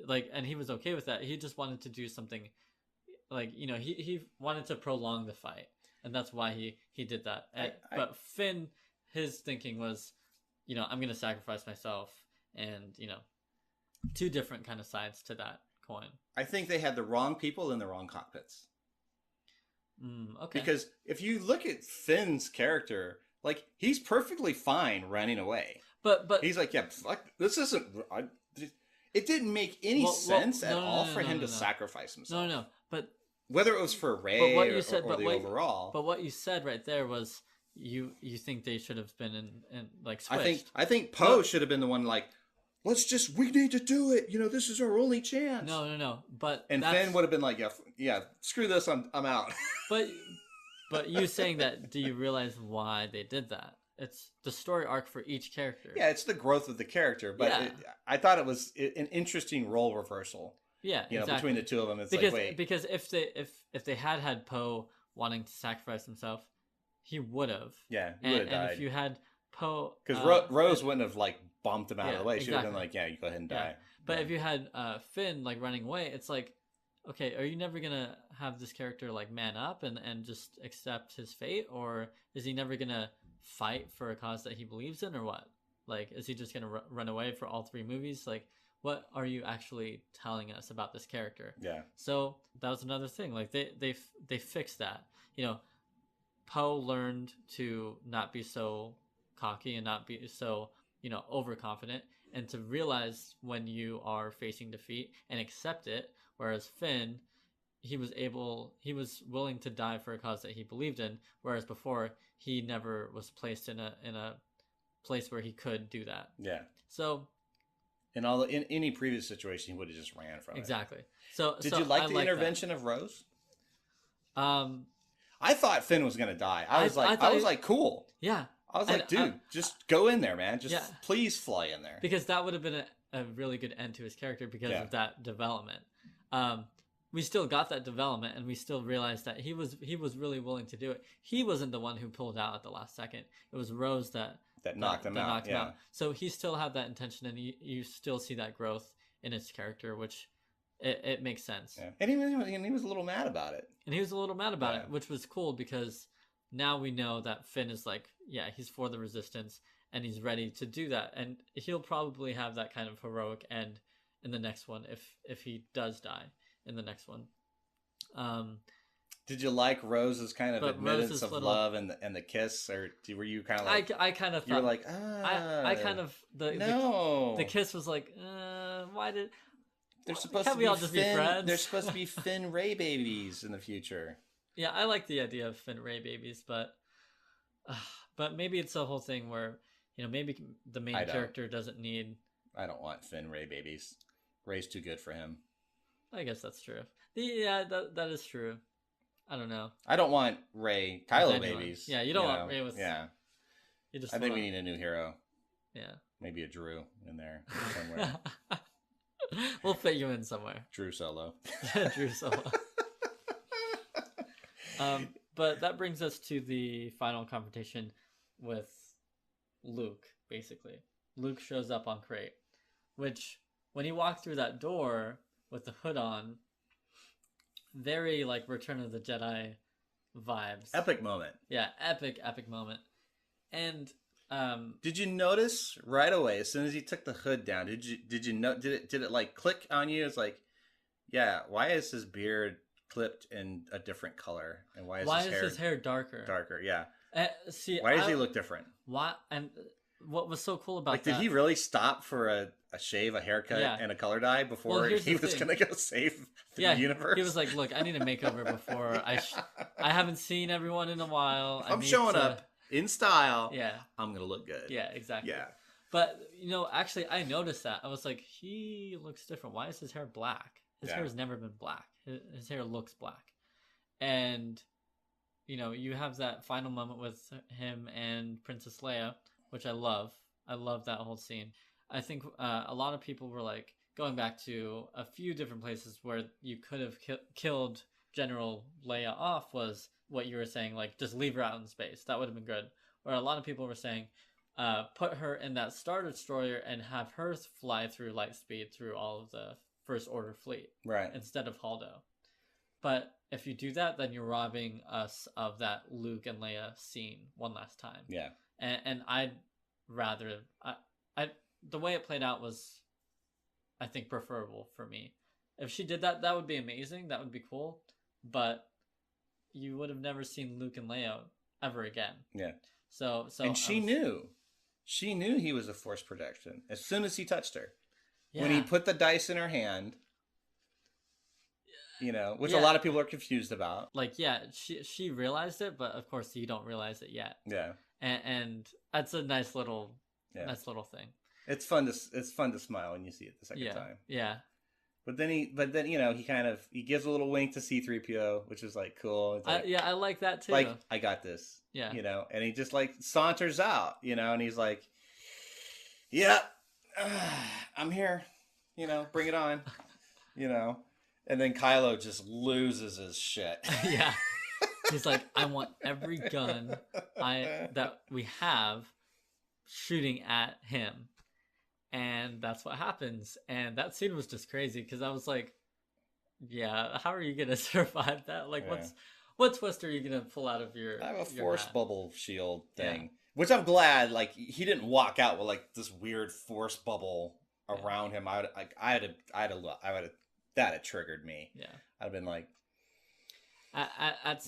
S2: Like, and he was okay with that. He just wanted to do something like, you know, he wanted to prolong the fight, and that's why he did that. But Finn, his thinking was, you know, I'm going to sacrifice myself, and, you know, two different kind of sides to that coin.
S1: I think they had the wrong people in the wrong cockpits.
S2: Okay.
S1: Because if you look at Finn's character, like, he's perfectly fine running away.
S2: But
S1: he's like, yeah, fuck, this isn't... it didn't make any sense at all for him to sacrifice himself.
S2: No, but...
S1: Whether it was for Rey or the overall...
S2: But what you said right there was you think they should have been in like, switched.
S1: I think Poe should have been the one like, we need to do it. You know, this is our only chance.
S2: No. But
S1: Finn would have been like, yeah, screw this, I'm out.
S2: But you saying that, do you realize why they did that? It's the story arc for each character.
S1: Yeah, it's the growth of the character. But I thought it was an interesting role reversal.
S2: Yeah,
S1: you know,
S2: exactly.
S1: Between the two of them,
S2: because if they had Poe wanting to sacrifice himself, he would have.
S1: Yeah, he would have died.
S2: And if you had Poe,
S1: because Rose wouldn't have like bumped him out of the way. She would have been like, "Yeah, you go ahead and die."
S2: But if you had Finn like running away, it's like, okay, are you never gonna have this character like man up and just accept his fate, or is he never gonna fight for a cause that he believes in, or what? Like, is he just gonna run away for all 3 movies? Like, what are you actually telling us about this character?
S1: Yeah.
S2: So that was another thing. Like they fixed that. You know, Poe learned to not be so cocky and not be so, you know, overconfident, and to realize when you are facing defeat and accept it. Whereas Finn, he was willing to die for a cause that he believed in. Whereas before, he never was placed in a place where he could do that.
S1: Yeah.
S2: So
S1: in any previous situation, he would have just ran from it.
S2: Exactly. So
S1: did you like the intervention of Rose? I thought Finn was gonna die. I was like, cool.
S2: Yeah.
S1: I was like, dude, just go in there, man. Just please fly in there.
S2: Because that would have been a really good end to his character because of that development. We still got that development, and we still realized that he was really willing to do it. He wasn't the one who pulled out at the last second. It was Rose that
S1: knocked him out.
S2: So he still had that intention, and you still see that growth in his character, which it makes sense.
S1: Yeah. And he was a little mad about it.
S2: And he was a little mad about it, which was cool because now we know that Finn is like, he's for the Resistance, and he's ready to do that. And he'll probably have that kind of heroic end in the next one if he does die in the next one.
S1: Did you like Rose's kind of admittance of love and the kiss, or were you kind of like?
S2: I kind of thought,
S1: you were like,
S2: I kind of the kiss was like, why did?
S1: They're supposed to be all just be friends? They're supposed to be Finn Rey babies in the future.
S2: Yeah, I like the idea of Finn Rey babies, but maybe it's a whole thing where, you know, maybe the main character doesn't need.
S1: I don't want Finn Rey babies. Rey's too good for him.
S2: I guess that's true. Yeah, that is true. I don't know.
S1: I don't want Rey Kylo babies.
S2: Yeah, you don't want Rey with.
S1: Yeah. I think we need a new hero.
S2: Yeah.
S1: Maybe a Drew in there somewhere.
S2: We'll fit you in somewhere.
S1: Drew Solo.
S2: Drew Solo. But that brings us to the final confrontation with Luke, basically. Luke shows up on Crate, which, when he walked through that door with the hood on, very like Return of the Jedi vibes.
S1: Epic moment.
S2: Yeah, epic moment. And
S1: did you notice right away as soon as he took the hood down? Did it like click on you? It's like, yeah, why is his beard clipped in a different color, and why is his hair darker? Darker, yeah. Why does he look different?
S2: Why? And what was so cool about
S1: that? Did he really stop for a shave, a haircut, and a color dye before he was going to go save the universe?
S2: He was like, "Look, I need a makeover before I haven't seen everyone in a while.
S1: I'm showing up in style. Yeah, I'm going to look good.
S2: Yeah, exactly.
S1: Yeah."
S2: But you know, actually, I noticed that. I was like, he looks different. Why is his hair black? His hair has never been black. His hair looks black, and you know, you have that final moment with him and Princess Leia, which I love. I love that whole scene. I think a lot of people were like going back to a few different places where you could have killed General Leia off, was what you were saying, like just leave her out in space. That would have been good. Where a lot of people were saying, put her in that Star Destroyer and have her fly through light speed through all of the First Order fleet,
S1: right,
S2: instead of Holdo. But if you do that, then you're robbing us of that Luke and Leia scene one last time.
S1: Yeah.
S2: And I'd rather the way it played out was, I think, preferable for me. If she did that, that would be amazing. That would be cool. But you would have never seen Luke and Leia ever again.
S1: Yeah.
S2: So
S1: and she knew he was a Force protection as soon as he touched her. Yeah. When he put the dice in her hand, you know, which a lot of people are confused about.
S2: Like, she realized it, but of course you don't realize it yet.
S1: Yeah.
S2: And that's a nice little thing.
S1: It's fun to smile when you see it the second time.
S2: Yeah.
S1: But then you know, he gives a little wink to C-3PO, which is like cool. It's like,
S2: I like that too.
S1: Like, I got this.
S2: Yeah.
S1: You know, and he just like saunters out, you know, and he's like, yeah, I'm here, you know, bring it on, you know. And then Kylo just loses his shit.
S2: Yeah. He's like, I want every gun that we have shooting at him. And that's what happens. And that scene was just crazy because I was like, yeah, how are you going to survive that? Like, what twist are you going to pull out of your
S1: I have a force bubble shield thing. Yeah. Which I'm glad, like, he didn't walk out with like this weird force bubble around him. I'd have that had triggered me.
S2: Yeah.
S1: I'd have been like,
S2: at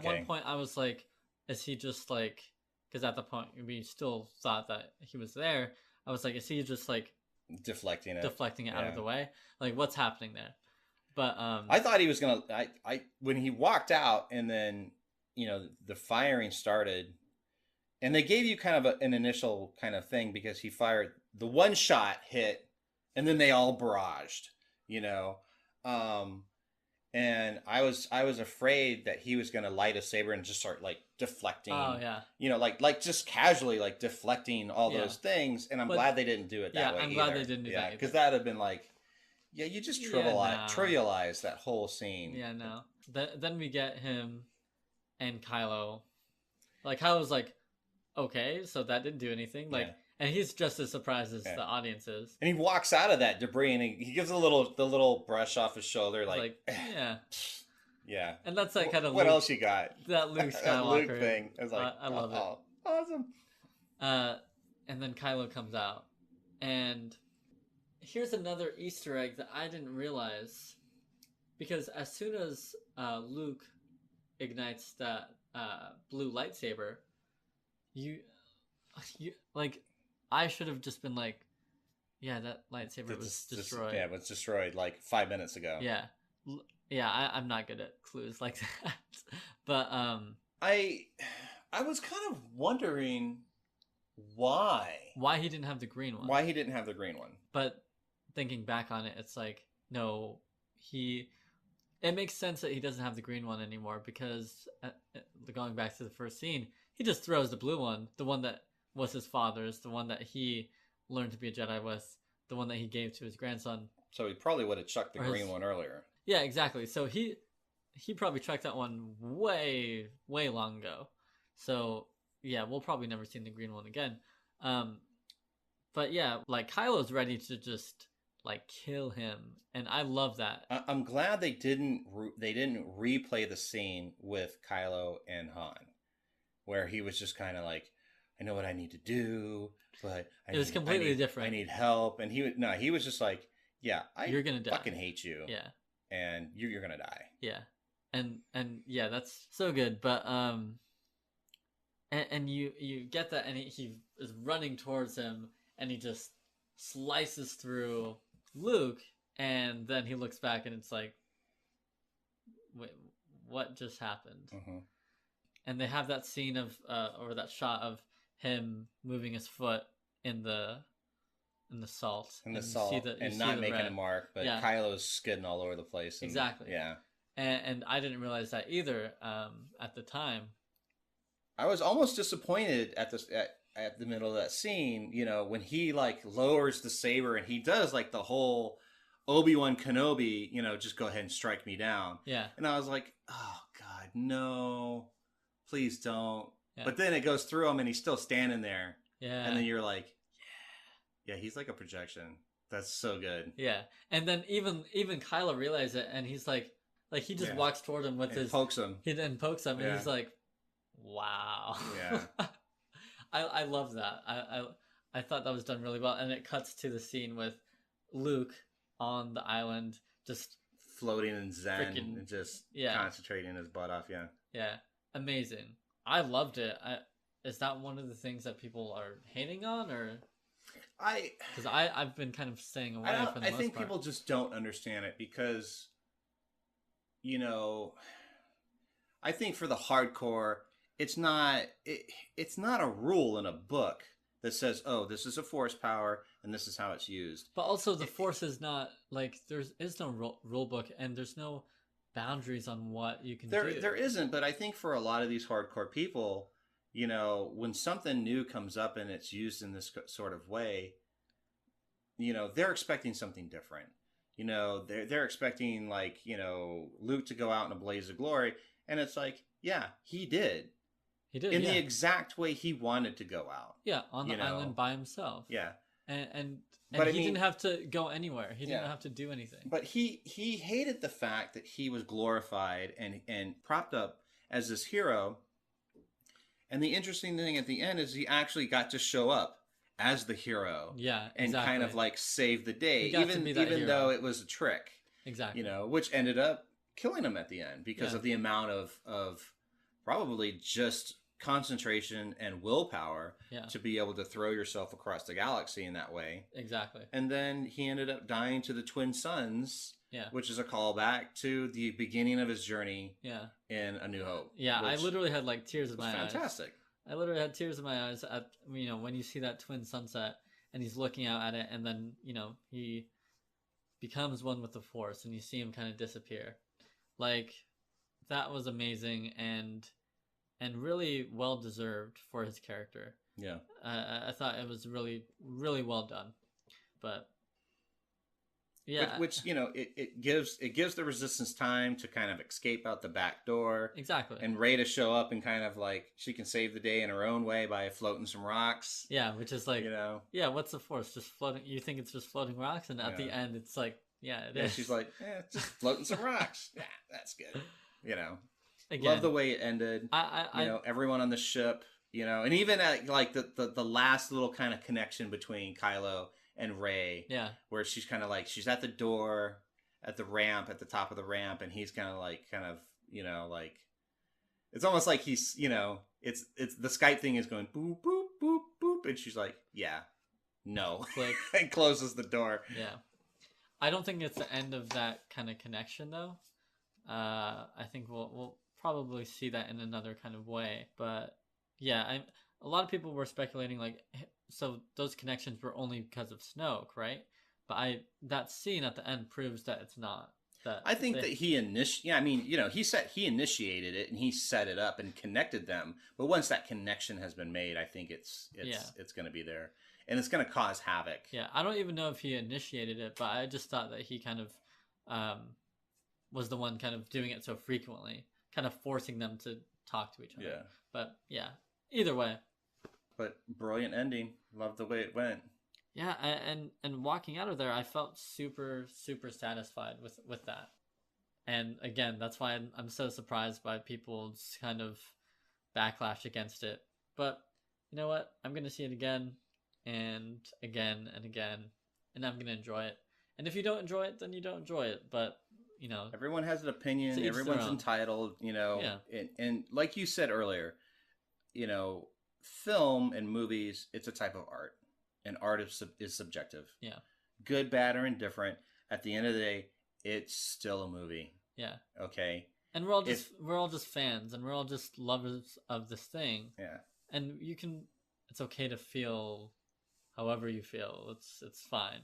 S2: one point I was like, is he just like, because at the point we still thought that he was there. I was like, is he just like
S1: deflecting it
S2: out of the way? Like, what's happening there? But
S1: I thought he was gonna. I when he walked out and then the firing started, and they gave you kind of an initial kind of thing because he fired the one shot hit, and then they all barraged, and I was afraid that he was gonna light a saber and just start like deflecting.
S2: Oh yeah.
S1: Like just casually like deflecting all those things, and I'm glad they didn't do it that way.
S2: I'm glad they didn't do that.
S1: Because that would have been like. Yeah, you just trivialize that whole scene.
S2: Yeah, no. Then we get him and Kylo. Like, Kylo's like, okay, so that didn't do anything. Like, and he's just as surprised as the audience is.
S1: And he walks out of that debris and he gives the little brush off his shoulder, like
S2: yeah.
S1: Yeah.
S2: And that's like kind of
S1: what else you got?
S2: That Luke Skywalker
S1: Luke thing. I was like,
S2: I love it.
S1: Awesome.
S2: And then Kylo comes out, and here's another Easter egg that I didn't realize, because as soon as Luke ignites that blue lightsaber, you like, I should have just been like, yeah, that lightsaber was destroyed.
S1: Yeah, it was destroyed like 5 minutes ago.
S2: Yeah, I'm not good at clues like that, but
S1: I was kind of wondering why
S2: he didn't have the green one.
S1: Why he didn't have the green one,
S2: but. Thinking back on it, it's like, no, it makes sense that he doesn't have the green one anymore, because going back to the first scene, he just throws the blue one, the one that was his father's, the one that he learned to be a Jedi with, the one that he gave to his grandson.
S1: So he probably would have chucked the green one earlier.
S2: Yeah, exactly. So he probably chucked that one way, way long ago. So yeah, we'll probably never see the green one again. But yeah, like, Kylo's ready to just like kill him, and I love that.
S1: I'm glad they didn't replay the scene with Kylo and Han, where he was just kind of like, I know what I need to do, but
S2: it was completely different.
S1: I need help, and he was just like, yeah, you're gonna fucking hate you,
S2: yeah,
S1: and you're gonna die,
S2: yeah, and yeah, that's so good, but and you get that, and he is running towards him, and he just slices through Luke, and then he looks back and it's like, wait, what just happened?
S1: Mm-hmm.
S2: And they have that scene of or that shot of him moving his foot in the salt, and not making a mark, but Kylo's skidding all over the place. Exactly.
S1: Yeah.
S2: And I didn't realize that either at the time.
S1: I was almost disappointed at the middle of that scene, when he like lowers the saber and he does like the whole Obi-Wan Kenobi, just go ahead and strike me down.
S2: Yeah.
S1: And I was like, oh God, no, please don't.
S2: Yeah.
S1: But then it goes through him and he's still standing there.
S2: Yeah.
S1: And then you're like, yeah, he's like a projection. That's so good.
S2: Yeah. And then even Kylo realizes it, and he's like he just walks toward him with his
S1: pokes him.
S2: He then pokes him, and he's like, wow.
S1: Yeah.
S2: I love that. I thought that was done really well, and it cuts to the scene with Luke on the island, just
S1: floating in Zen and just concentrating his butt off. Yeah.
S2: Yeah. Amazing. I loved it. Is that one of the things that people are hating on, or? Because I've been kind of staying away from the most part.
S1: I think people just don't understand it because, I think for the hardcore, it's not a rule in a book that says, oh, this is a force power and this is how it's used.
S2: But also the force is not like, there is no rule book, and there's no boundaries on what you can do.
S1: There isn't, but I think for a lot of these hardcore people, when something new comes up and it's used in this sort of way, they're expecting something different. They're expecting like, Luke to go out in a blaze of glory, and it's like, yeah, he did.
S2: He did
S1: in the exact way he wanted to go out.
S2: Yeah, on the island by himself.
S1: Yeah,
S2: and but he didn't have to go anywhere. He didn't have to do anything.
S1: But he hated the fact that he was glorified and propped up as this hero, And the interesting thing at the end is he actually got to show up as the hero.
S2: Yeah, exactly.
S1: And kind of like save the day, even
S2: hero.
S1: though it was a trick.
S2: Exactly.
S1: You know, which ended up killing him at the end because of the amount of probably just concentration and willpower to be able to throw yourself across the galaxy in that way.
S2: Exactly.
S1: And then he ended up dying to the twin suns, which is a callback to the beginning of his journey in A New Hope.
S2: Yeah, I literally had like tears in my eyes.
S1: Fantastic.
S2: I literally had tears in my eyes at, you know, when you see that twin sunset and he's looking out at it, and then, you know, he becomes one with the Force and you see him kind of disappear. Like, that was amazing and really well deserved for his character.
S1: Yeah.
S2: I thought it was really, really well done. But yeah,
S1: which you know, it gives the Resistance time to kind of escape out the back door.
S2: Exactly.
S1: And Rey to show up and kind of like she can save the day in her own way by floating some rocks.
S2: Yeah, which is like,
S1: you know,
S2: what's the Force? Just floating? You think it's just floating rocks, and at the end, it's like, it is.
S1: She's like, just floating some rocks. Yeah, that's good. You know,
S2: again,
S1: love the way it ended. You know, everyone on the ship. You know, and even at like the last little kind of connection between Kylo and Rey, where she's kind of like she's at the door, at the ramp, at the top of the ramp, and he's kind of you know, like it's almost like he's, you know, it's the Skype thing is going boop boop boop boop, and she's like, no,
S2: click,
S1: and closes the door.
S2: Yeah, I don't think it's the end of that kind of connection though. I think we'll probably see that in another kind of way, but yeah, a lot of people were speculating like, so those connections were only because of Snoke, right? But that scene at the end proves that it's not.
S1: I think that he I mean, you know, he initiated it and he set it up and connected them. But once that connection has been made, I think it's going to be there, and it's going to cause havoc.
S2: Yeah, I don't even know if he initiated it, but I just thought that he kind of was the one kind of doing it so frequently, kind of forcing them to talk to each other.
S1: Yeah.
S2: But yeah, either way.
S1: But brilliant ending. Love the way it went.
S2: Yeah, and walking out of there, I felt super, super satisfied with that. And again, that's why I'm so surprised by people's kind of backlash against it. But you know what? I'm going to see it again and again and again, and I'm going to enjoy it. And if you don't enjoy it, then you don't enjoy it. But, you know,
S1: everyone has an opinion. Everyone's entitled, you know.
S2: Yeah.
S1: And like you said earlier, you know, film and movies, it's a type of art. And art is subjective.
S2: Yeah.
S1: Good, bad, or indifferent. At the end of the day, it's still a movie.
S2: Yeah.
S1: Okay.
S2: And we're all just fans, and we're all just lovers of this thing.
S1: Yeah.
S2: And it's okay to feel however you feel. It's fine.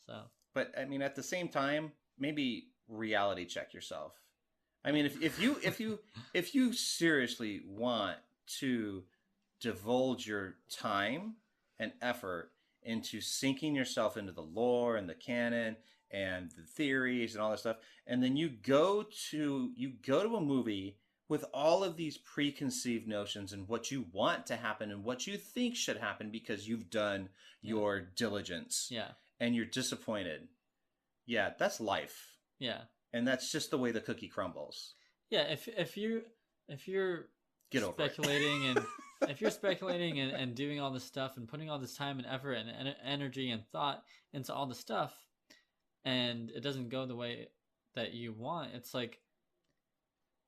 S2: So.
S1: But I mean, at the same time, maybe reality check yourself. I mean, if you seriously want to divulge your time and effort into sinking yourself into the lore and the canon and the theories and all that stuff, and then you go to a movie with all of these preconceived notions and what you want to happen and what you think should happen because you've done your diligence.
S2: Yeah.
S1: And you're disappointed. Yeah, that's life.
S2: Yeah.
S1: And that's just the way the cookie crumbles.
S2: Yeah, if you're
S1: get over
S2: speculating and if you're speculating and doing all this stuff and putting all this time and effort and energy and thought into all the stuff, and it doesn't go the way that you want, it's like,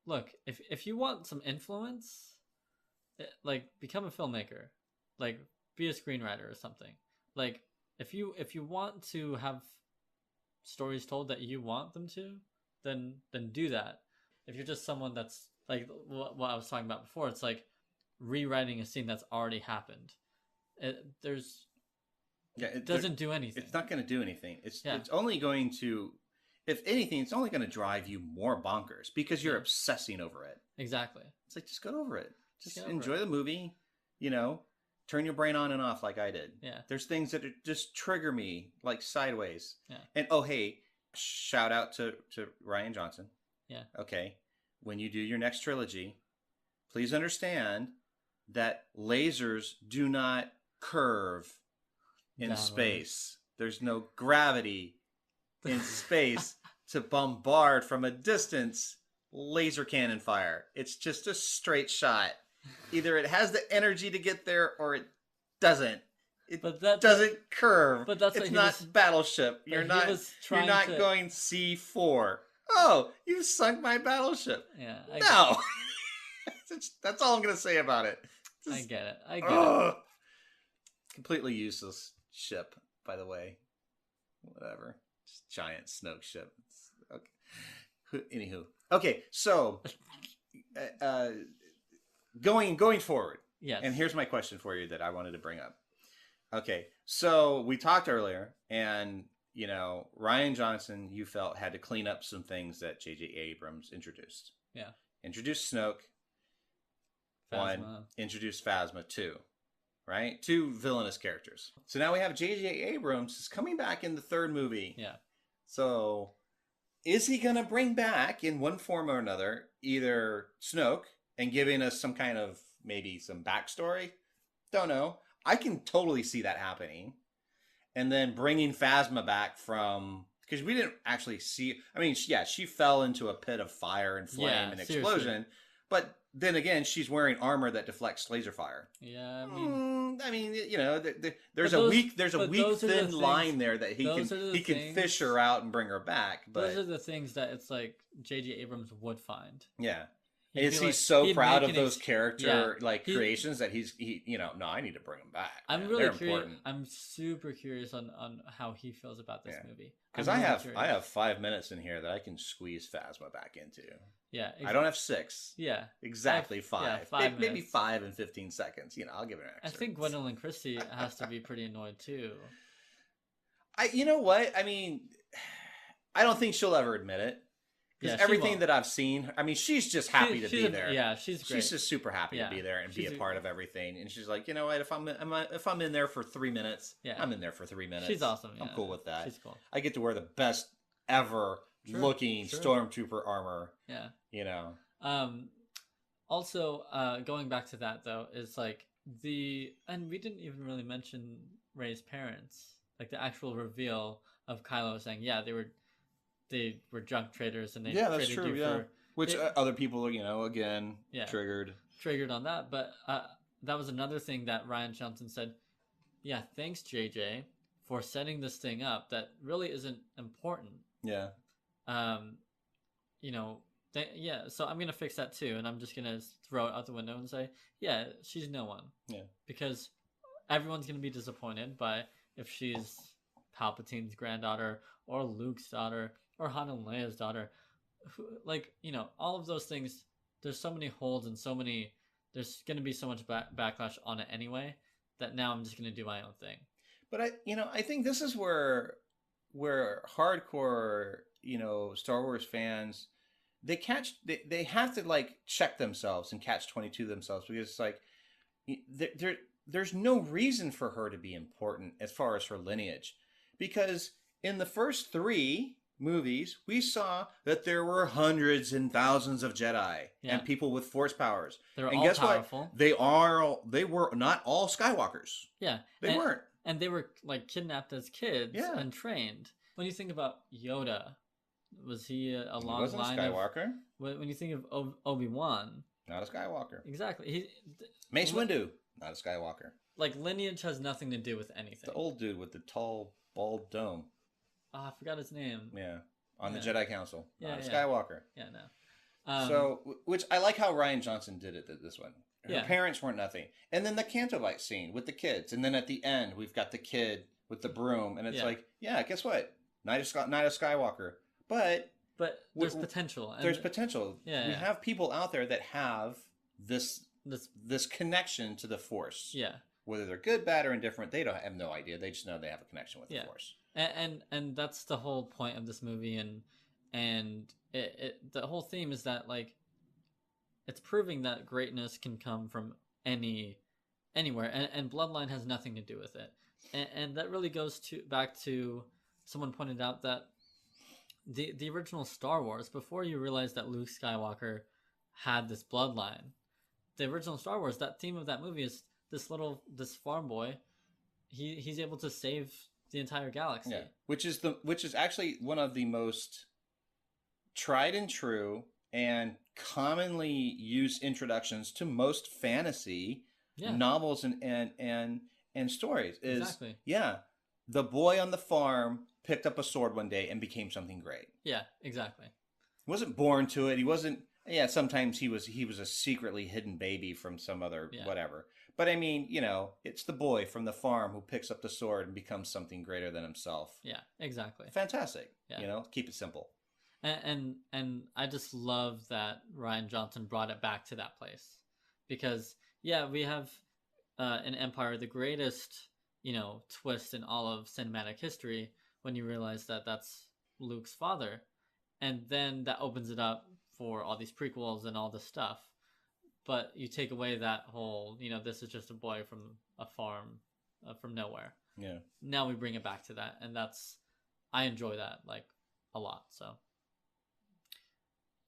S2: look, if you want some influence, like, become a filmmaker, like, be a screenwriter or something. Like, if you want to have stories told that you want them to, then do that. If you're just someone that's like what I was talking about before, it's like rewriting a scene that's already happened. It doesn't do anything.
S1: It's not going to do anything. It's only going to, if anything, it's only going to drive you more bonkers because you're obsessing over it.
S2: Exactly.
S1: It's like, just get over it. Just enjoy the movie. You know, turn your brain on and off like I did.
S2: Yeah.
S1: There's things that just trigger me like sideways.
S2: Yeah.
S1: And oh hey, shout out to Rian Johnson.
S2: Yeah.
S1: Okay. When you do your next trilogy, please understand that lasers do not curve in space. There's no gravity in space to bombard from a distance laser cannon fire. It's just a straight shot. Either it has the energy to get there or it doesn't. It
S2: doesn't
S1: curve.
S2: But that's
S1: it's not Battleship. You're not going C4. Oh, you sunk my battleship.
S2: Yeah.
S1: No. That's all I'm going to say about it.
S2: I get it. I get it.
S1: Completely useless ship, by the way. Whatever. Just giant Snoke ship. Okay. Anywho. Okay, so going forward.
S2: Yes.
S1: And here's my question for you that I wanted to bring up. Okay, so we talked earlier, and Rian Johnson, you felt had to clean up some things that J.J. Abrams introduced.
S2: Yeah.
S1: Introduced Snoke.
S2: Phasma.
S1: 1. Introduced Phasma. 2. Right? 2 villainous characters. So now we have J.J. Abrams is coming back in the 3rd movie.
S2: Yeah.
S1: So is he going to bring back in one form or another either Snoke and giving us some kind of maybe some backstory? Don't know. I can totally see that happening. And then bringing Phasma back from... Because we didn't actually see... I mean, yeah, she fell into a pit of fire and flame and explosion. Seriously. But then again, she's wearing armor that deflects laser fire.
S2: Yeah,
S1: I mean, there's a weak thin line there that he can fish her out and bring her back. But
S2: those are the things that it's like J.J. Abrams would find.
S1: Yeah. Is he so proud of those character creations that no, I need to bring them back.
S2: I'm really curious. I'm super curious on how he feels about this movie.
S1: Because I have 5 minutes in here that I can squeeze Phasma back into.
S2: Yeah, exactly.
S1: I don't have 6.
S2: Yeah,
S1: exactly 5.
S2: Yeah, 5
S1: maybe 5 and 15 seconds. I'll give it an extra.
S2: I think Gwendolyn Christie has to be pretty annoyed too.
S1: You know what? I mean, I don't think she'll ever admit it. Because everything that I've seen, I mean, she's just happy to be there.
S2: Yeah, she's great.
S1: She's just super happy to be there and be a part of everything. And she's like, you know what? If I'm in there for 3 minutes, I'm in there for 3 minutes.
S2: She's awesome.
S1: I'm cool with that.
S2: She's cool.
S1: I get to wear the best ever looking stormtrooper armor.
S2: Yeah. Also, going back to that though, is like and we didn't even really mention Rey's parents, like the actual reveal of Kylo saying, they were junk traders and they
S1: that's true. Yeah, which other people are, again, triggered
S2: on that. But that was another thing that Rian Johnson said. Yeah, thanks JJ for setting this thing up that really isn't important.
S1: Yeah.
S2: So I'm gonna fix that too, and I'm just gonna throw it out the window and say, yeah, she's no one.
S1: Yeah.
S2: Because everyone's gonna be disappointed by if she's Palpatine's granddaughter or Luke's daughter or Han and Leia's daughter. All of those things, there's so many holes and there's going to be so much backlash on it anyway, that now I'm just going to do my own thing.
S1: But I think this is where hardcore, Star Wars fans, they have to check themselves and catch 22 themselves, because it's like, there's no reason for her to be important as far as her lineage, because in the first 3 movies, we saw that there were hundreds and thousands of Jedi and people with Force powers.
S2: They were all powerful.
S1: What? They were not all Skywalkers.
S2: Yeah,
S1: they weren't,
S2: and they were kidnapped as kids and trained. When you think about Yoda, was he a long
S1: wasn't
S2: line
S1: Skywalker?
S2: When you think of Obi-Wan,
S1: not a Skywalker.
S2: Exactly.
S1: Mace Windu, not a Skywalker.
S2: Lineage has nothing to do with anything.
S1: The old dude with the tall, bald dome.
S2: Oh, I forgot his name.
S1: Yeah, on the Jedi Council.
S2: Yeah,
S1: not a Skywalker.
S2: Yeah, no.
S1: So, which I like how Rian Johnson did it this one. Her parents weren't nothing. And then the Cantobite scene with the kids. And then at the end, we've got the kid with the broom. And it's guess what? Not a Skywalker. But
S2: there's potential.
S1: There's potential.
S2: Yeah,
S1: we have people out there that have this connection to the Force.
S2: Yeah.
S1: Whether they're good, bad, or indifferent, they have no idea. They just know they have a connection with the Force.
S2: And that's the whole point of this movie, and the whole theme is that it's proving that greatness can come from anywhere, and bloodline has nothing to do with it, and that really goes back to someone pointed out that the original Star Wars, before you realize that Luke Skywalker had this bloodline, the original Star Wars, that theme of that movie is this farm boy, he's able to save the entire galaxy.
S1: Yeah. Which is actually one of the most tried and true and commonly used introductions to most fantasy novels and stories. Is
S2: exactly.
S1: The boy on the farm picked up a sword one day and became something great.
S2: Yeah, exactly.
S1: He wasn't born to it. He wasn't. Yeah, sometimes he was a secretly hidden baby from some other whatever. But I mean, it's the boy from the farm who picks up the sword and becomes something greater than himself.
S2: Yeah, exactly.
S1: Fantastic. Yeah. Keep it simple.
S2: And I just love that Rian Johnson brought it back to that place, because we have in Empire the greatest twist in all of cinematic history when you realize that that's Luke's father, and then that opens it up for all these prequels and all this stuff. But you take away that whole, this is just a boy from a farm from nowhere.
S1: Yeah.
S2: Now we bring it back to that, and I enjoy that like a lot. So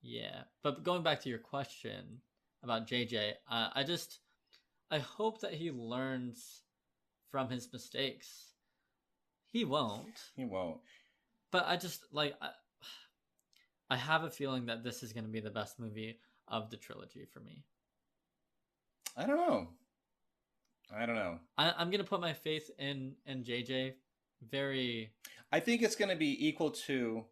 S2: yeah, but going back to your question about JJ, I hope that he learns from his mistakes. He won't. But I just I have a feeling that this is going to be the best movie of the trilogy for me.
S1: I don't know.
S2: I'm going to put my faith in JJ.
S1: I think it's going to be equal to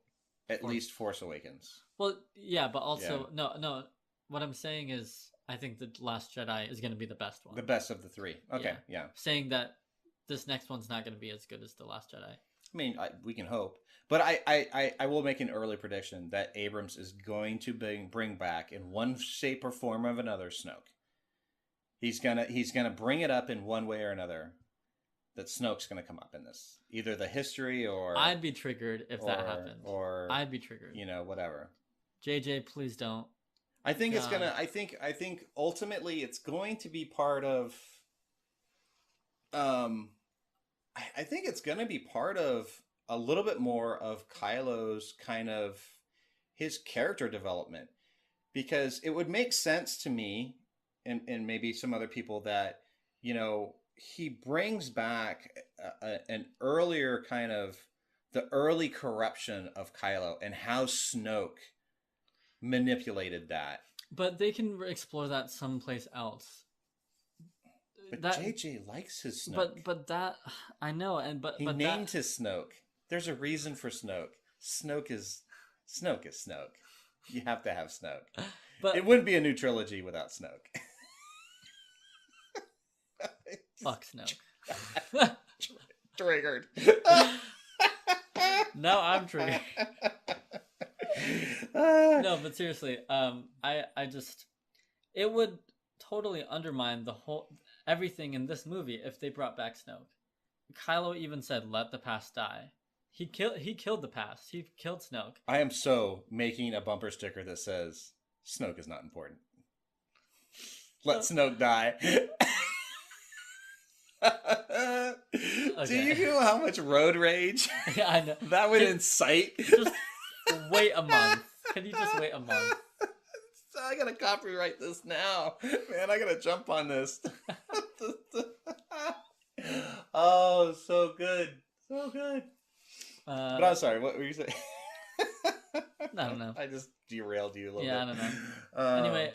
S1: at least Force Awakens.
S2: Well, yeah, but also no. What I'm saying is, I think the Last Jedi is going to be the best one.
S1: The best of the three. Okay, yeah.
S2: Saying that this next one's not going to be as good as the Last Jedi.
S1: I mean, we can hope, but I will make an early prediction that Abrams is going to bring back in one shape or form of another Snoke. He's gonna bring it up in one way or another. That Snoke's gonna come up in this, either the history or
S2: I'd be triggered if that happened.
S1: Or
S2: I'd be triggered.
S1: Whatever.
S2: JJ, please don't.
S1: I think it's gonna. I think ultimately it's going to be part of. I think it's going to be part of a little bit more of Kylo's kind of his character development, because it would make sense to me and maybe some other people that, he brings back an earlier kind of the early corruption of Kylo and how Snoke manipulated that.
S2: But they can explore that someplace else.
S1: But JJ likes his Snoke.
S2: But that I know,
S1: he named his Snoke. There's a reason for Snoke. Snoke is Snoke. You have to have Snoke. But it wouldn't be a new trilogy without Snoke.
S2: Fuck Snoke.
S1: Triggered.
S2: No, I'm triggered. No, but seriously, I just it would totally undermine the whole everything in this movie if they brought back Snoke. Kylo even said, "Let the past die." He killed the past. He killed Snoke.
S1: I am so making a bumper sticker that says Snoke is not important. Let Snoke die. Okay. Do you know how much road rage
S2: I know.
S1: that would incite?
S2: Just wait a month. Can you just wait a month?
S1: I gotta copyright this now. Man, I gotta jump on this. Oh, so good. So good. But I'm sorry, what were you saying?
S2: I don't know.
S1: I just derailed you a little bit.
S2: Yeah, I don't know. Anyway,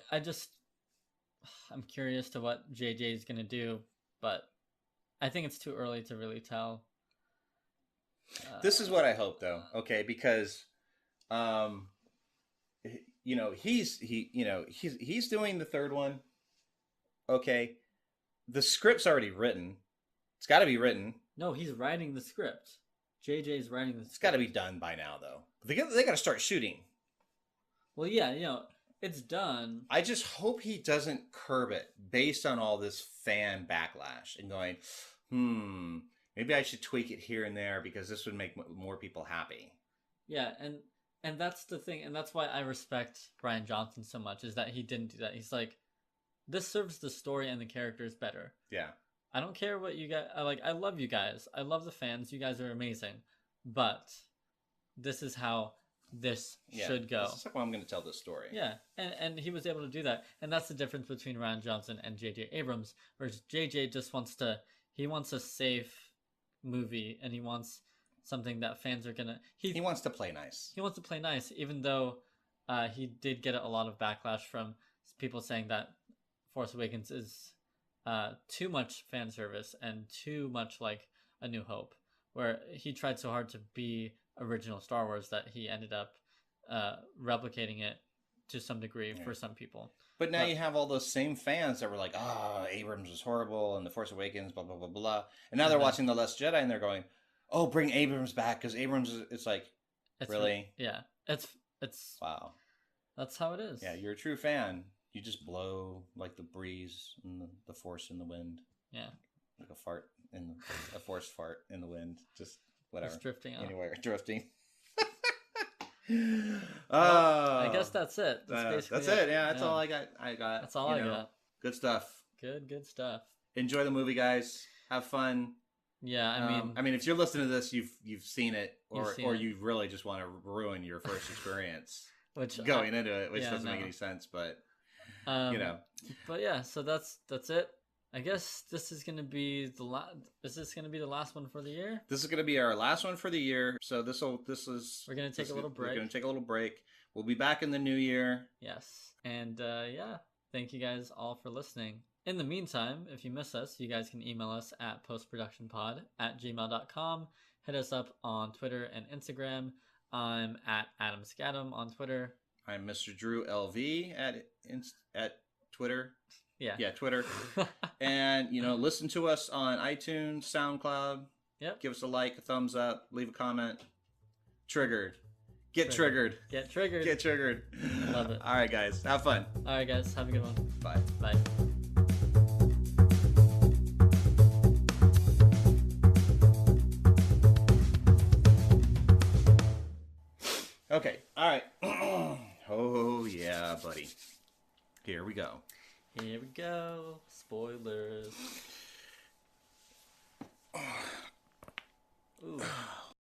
S2: I'm curious to what JJ is going to do, but I think it's too early to really tell.
S1: This is what I hope, though. Okay, because, he's doing the third one. Okay, the script's already written. It's got to be written.
S2: No, he's writing the script. JJ's writing the script.
S1: It's got to be done by now, though. They got to start shooting.
S2: Well, yeah, it's done.
S1: I just hope he doesn't curb it based on all this fan backlash and going, maybe I should tweak it here and there because this would make more people happy.
S2: Yeah, and that's the thing, and that's why I respect Rian Johnson so much, is that he didn't do that. He's like, this serves the story and the characters better.
S1: Yeah.
S2: I don't care what you guys... I love you guys. I love the fans. You guys are amazing. But this is how this should go.
S1: This is how I'm going to tell this story.
S2: Yeah, and he was able to do that. And that's the difference between Rian Johnson and J.J. Abrams, whereas J.J. just wants a safe movie, and he wants something that fans are going to...
S1: He wants to play nice.
S2: He wants to play nice, even though he did get a lot of backlash from people saying that Force Awakens is too much fan service and too much like A New Hope, where he tried so hard to be original Star Wars that he ended up replicating it to some degree for some people.
S1: But now you have all those same fans that were like, Abrams was horrible and The Force Awakens, blah, blah, blah, blah. And now they're watching The Last Jedi and they're going, oh, bring Abrams back, because Abrams is, it's like, really?
S2: Yeah. It's
S1: wow.
S2: That's how it is.
S1: Yeah, you're a true fan. You just blow like the breeze and the force in the wind.
S2: Yeah.
S1: Like a forced fart in the wind. Just whatever.
S2: Just drifting out.
S1: Anywhere, drifting.
S2: I guess that's it. That's
S1: it. Yeah, that's all I got.
S2: That's all I got.
S1: Good stuff.
S2: Good stuff.
S1: Enjoy the movie, guys. Have fun.
S2: Yeah,
S1: I mean, if you're listening to this, you've seen it, or you really just want to ruin your first experience, going into it, which doesn't make any sense. But
S2: But yeah, so that's it. I guess this is going to be the last. Is this going to be the last one for the year?
S1: This is going to be our last one for the year. So we're
S2: going to take a little break.
S1: We're going to take a little break. We'll be back in the new year.
S2: Yes, and thank you guys all for listening. In the meantime, if you miss us, you guys can email us at postproductionpod@gmail.com. Hit us up on Twitter and Instagram. I'm at Adam Scadam on Twitter.
S1: I'm Mr. Drew LV at Twitter. Yeah, Twitter. And, listen to us on iTunes, SoundCloud.
S2: Yep.
S1: Give us a like, a thumbs up, leave a comment. Triggered. Get triggered.
S2: Get triggered.
S1: Get triggered.
S2: Love it.
S1: All right, guys. Have fun.
S2: All right, guys. Have a good one.
S1: Bye.
S2: Bye.
S1: Okay. All right. Oh, yeah, buddy. Here we go.
S2: Here we go. Spoilers. Ooh.